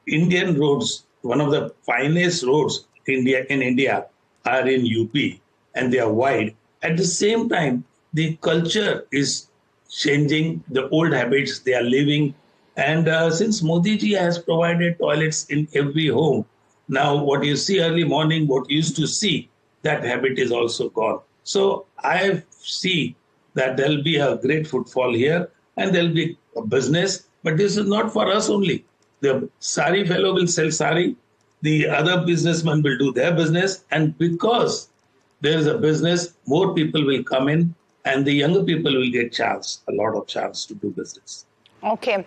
Indian roads, one of the finest roads in India are in UP, and they are wide. At the same time, the culture is changing, the old habits they are living. And since Modi ji has provided toilets in every home, now what you see early morning, what you used to see, that habit is also gone. So I see that there'll be a great footfall here and there'll be a business. But this is not for us only. The sari fellow will sell sari. The other businessmen will do their business. And because there is a business, more people will come in and the younger people will get a lot of chance to do business. Okay.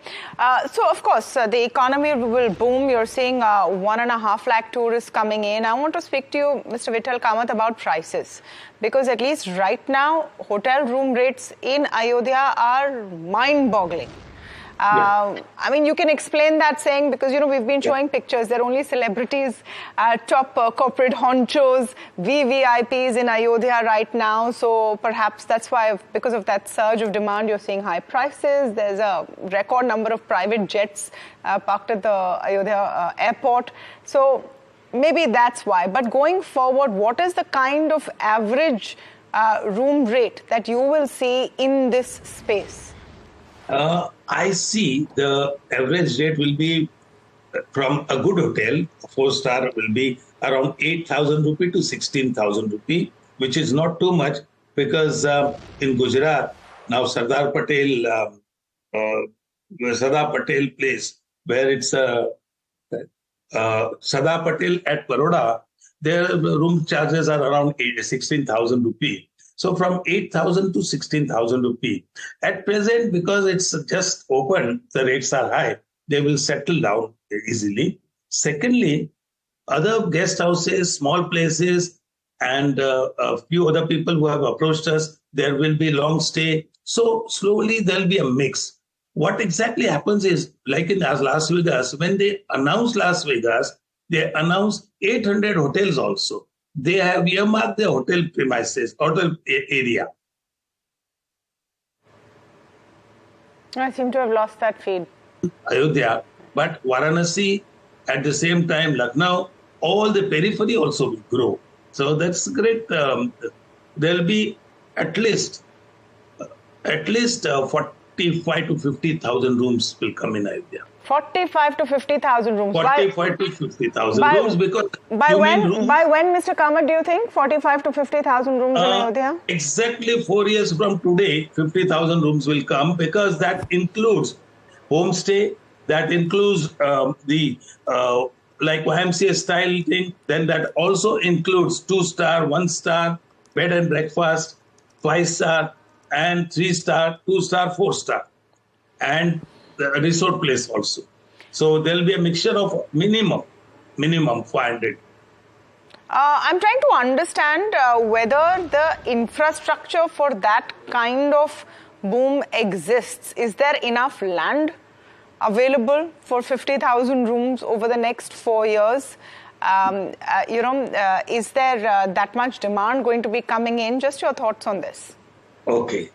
So, of course, the economy will boom. You're seeing 1.5 lakh tourists coming in. I want to speak to you, Mr. Vithal Kamat, about prices. Because at least right now, hotel room rates in Ayodhya are mind-boggling. I mean, you can explain that saying because, we've been showing pictures. They're only celebrities, top corporate honchos, VVIPs in Ayodhya right now. So perhaps that's why, because of that surge of demand, you're seeing high prices. There's a record number of private jets parked at the Ayodhya airport. So maybe that's why. But going forward, what is the kind of average room rate that you will see in this space? I see the average rate will be from a good hotel, 4-star will be around 8,000 rupee to 16,000 rupee, which is not too much because in Gujarat, now Sardar Patel place, where it's Sardar Patel at Baroda, their room charges are around 16,000 rupee. So from 8,000 to 16,000 rupee. At present, because it's just open, the rates are high, they will settle down easily. Secondly, other guest houses, small places, and a few other people who have approached us, there will be long stay. So slowly there'll be a mix. What exactly happens is, like in Las Vegas, when they announced Las Vegas, they announced 800 hotels also. They have earmarked the hotel premises, hotel area. I seem to have lost that feed. Ayodhya, but Varanasi, at the same time, Lucknow, all the periphery also will grow. So that's great. There'll be at least 45 to 50,000 rooms will come in Ayodhya. 45 to 50,000 rooms. 45 to 50,000 rooms because by when, Mr. Kamat, do you think 45 to 50,000 rooms in Ayodhya? Exactly 4 years from today, 50,000 rooms will come because that includes homestay, that includes the like YMCA style thing. Then that also includes 2-star, 1-star, bed and breakfast, 5-star, and 3-star, 2-star, 4-star, and the resort place also. So there'll be a mixture of minimum 500. I'm trying to understand whether the infrastructure for that kind of boom exists. Is there enough land available for 50,000 rooms over the next 4 years? Is there that much demand going to be coming in? Just your thoughts on this. Okay.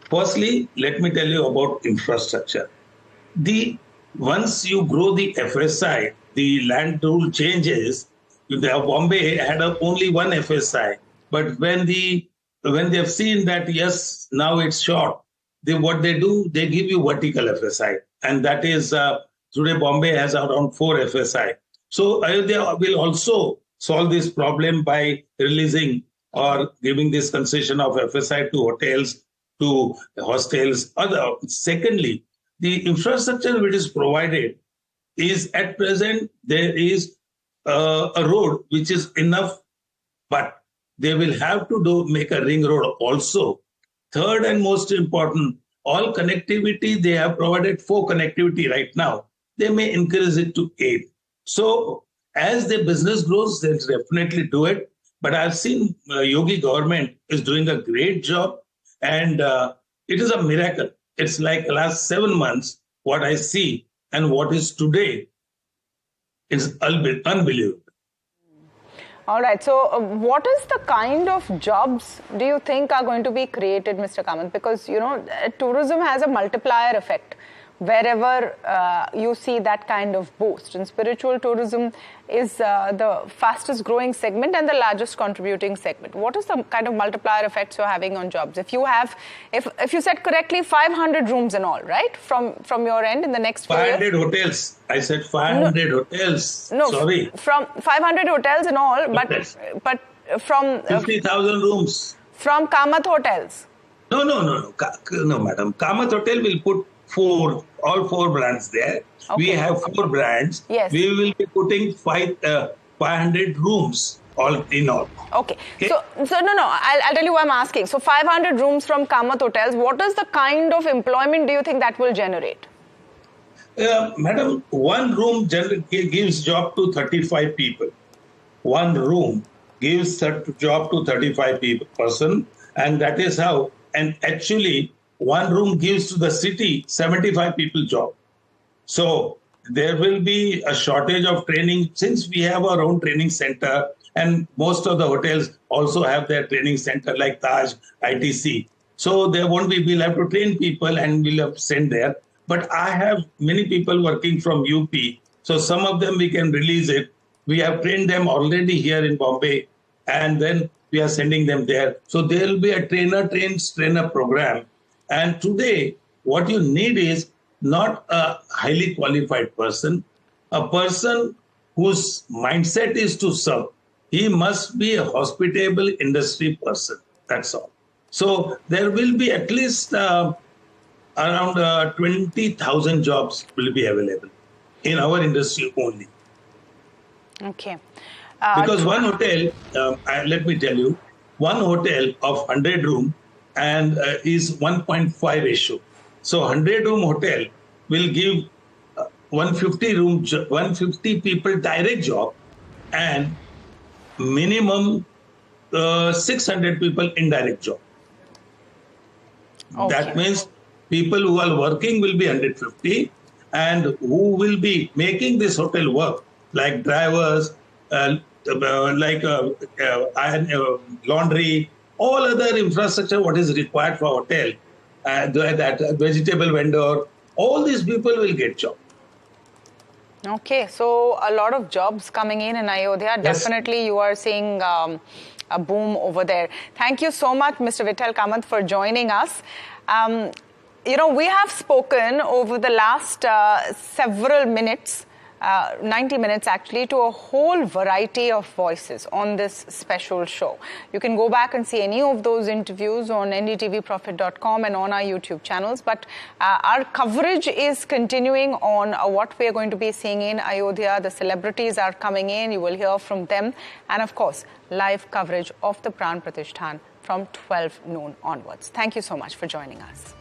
Firstly, let me tell you about infrastructure. Once you grow the FSI, the land rule changes. Bombay had only one FSI, but when they have seen that yes, now it's short, what they do, they give you vertical FSI, and that is today Bombay has around 4 FSI. So Ayodhya will also solve this problem by releasing or giving this concession of FSI to hotels, to hostels. Secondly, the infrastructure which is provided is at present, there is a road which is enough, but they will have to make a ring road also. Third and most important, all connectivity, they have provided 4 connectivity right now. They may increase it to 8. So as the business grows, they'll definitely do it. But I've seen Yogi government is doing a great job, and it is a miracle. It's like the last 7 months, what I see and what is today is unbelievable. All right. So what is the kind of jobs do you think are going to be created, Mr. Kamat? Because, tourism has a multiplier effect wherever you see that kind of boost. And spiritual tourism is the fastest growing segment and the largest contributing segment. What is the kind of multiplier effects you're having on jobs? If you have, if you said correctly, 500 rooms and all, right? From your end in the next 500 hotels. I said 500 hotels. No, sorry. From 500 hotels and all, hotels. but from 50,000 rooms. From Kamat hotels. No, madam. Kamat hotel will put all 4 brands there. Okay. We have 4 brands. Yes. We will be putting 500 rooms all in all. Okay. So no. I'll tell you why I'm asking. So 500 rooms from Kamat hotels. What is the kind of employment do you think that will generate? Madam, one room gives job to 35 people. One room gives job to 35 person, and that is how. And actually, one room gives to the city 75 people job. So there will be a shortage of training since we have our own training center, and most of the hotels also have their training center like Taj, ITC. So there won't be, we'll have to train people and we'll have to send there. But I have many people working from UP. So some of them we can release it. We have trained them already here in Bombay, and then we are sending them there. So there will be a trainer program. And today, what you need is not a highly qualified person, a person whose mindset is to serve. He must be a hospitable industry person. That's all. So there will be at least around 20,000 jobs will be available in our industry only. Okay. Because one hotel, let me tell you, one hotel of 100 room and is 1.5 ratio. So 100 room hotel will give 150 people direct job and minimum 600 people indirect job. Okay. That means people who are working will be 150, and who will be making this hotel work, like drivers, laundry, all other infrastructure what is required for hotel, that vegetable vendor, all these people will get job. Okay, so a lot of jobs coming in Ayodhya. Yes. Definitely you are seeing a boom over there. Thank you so much, Mr. Vithal Kamat, for joining us. You know, we have spoken over the last several minutes, 90 minutes actually, to a whole variety of voices on this special show. You can go back and see any of those interviews on ndtvprofit.com and on our YouTube channels. But our coverage is continuing on what we are going to be seeing in Ayodhya. The celebrities are coming in. You will hear from them. And of course, live coverage of the Pran Pratishthan from 12 noon onwards. Thank you so much for joining us.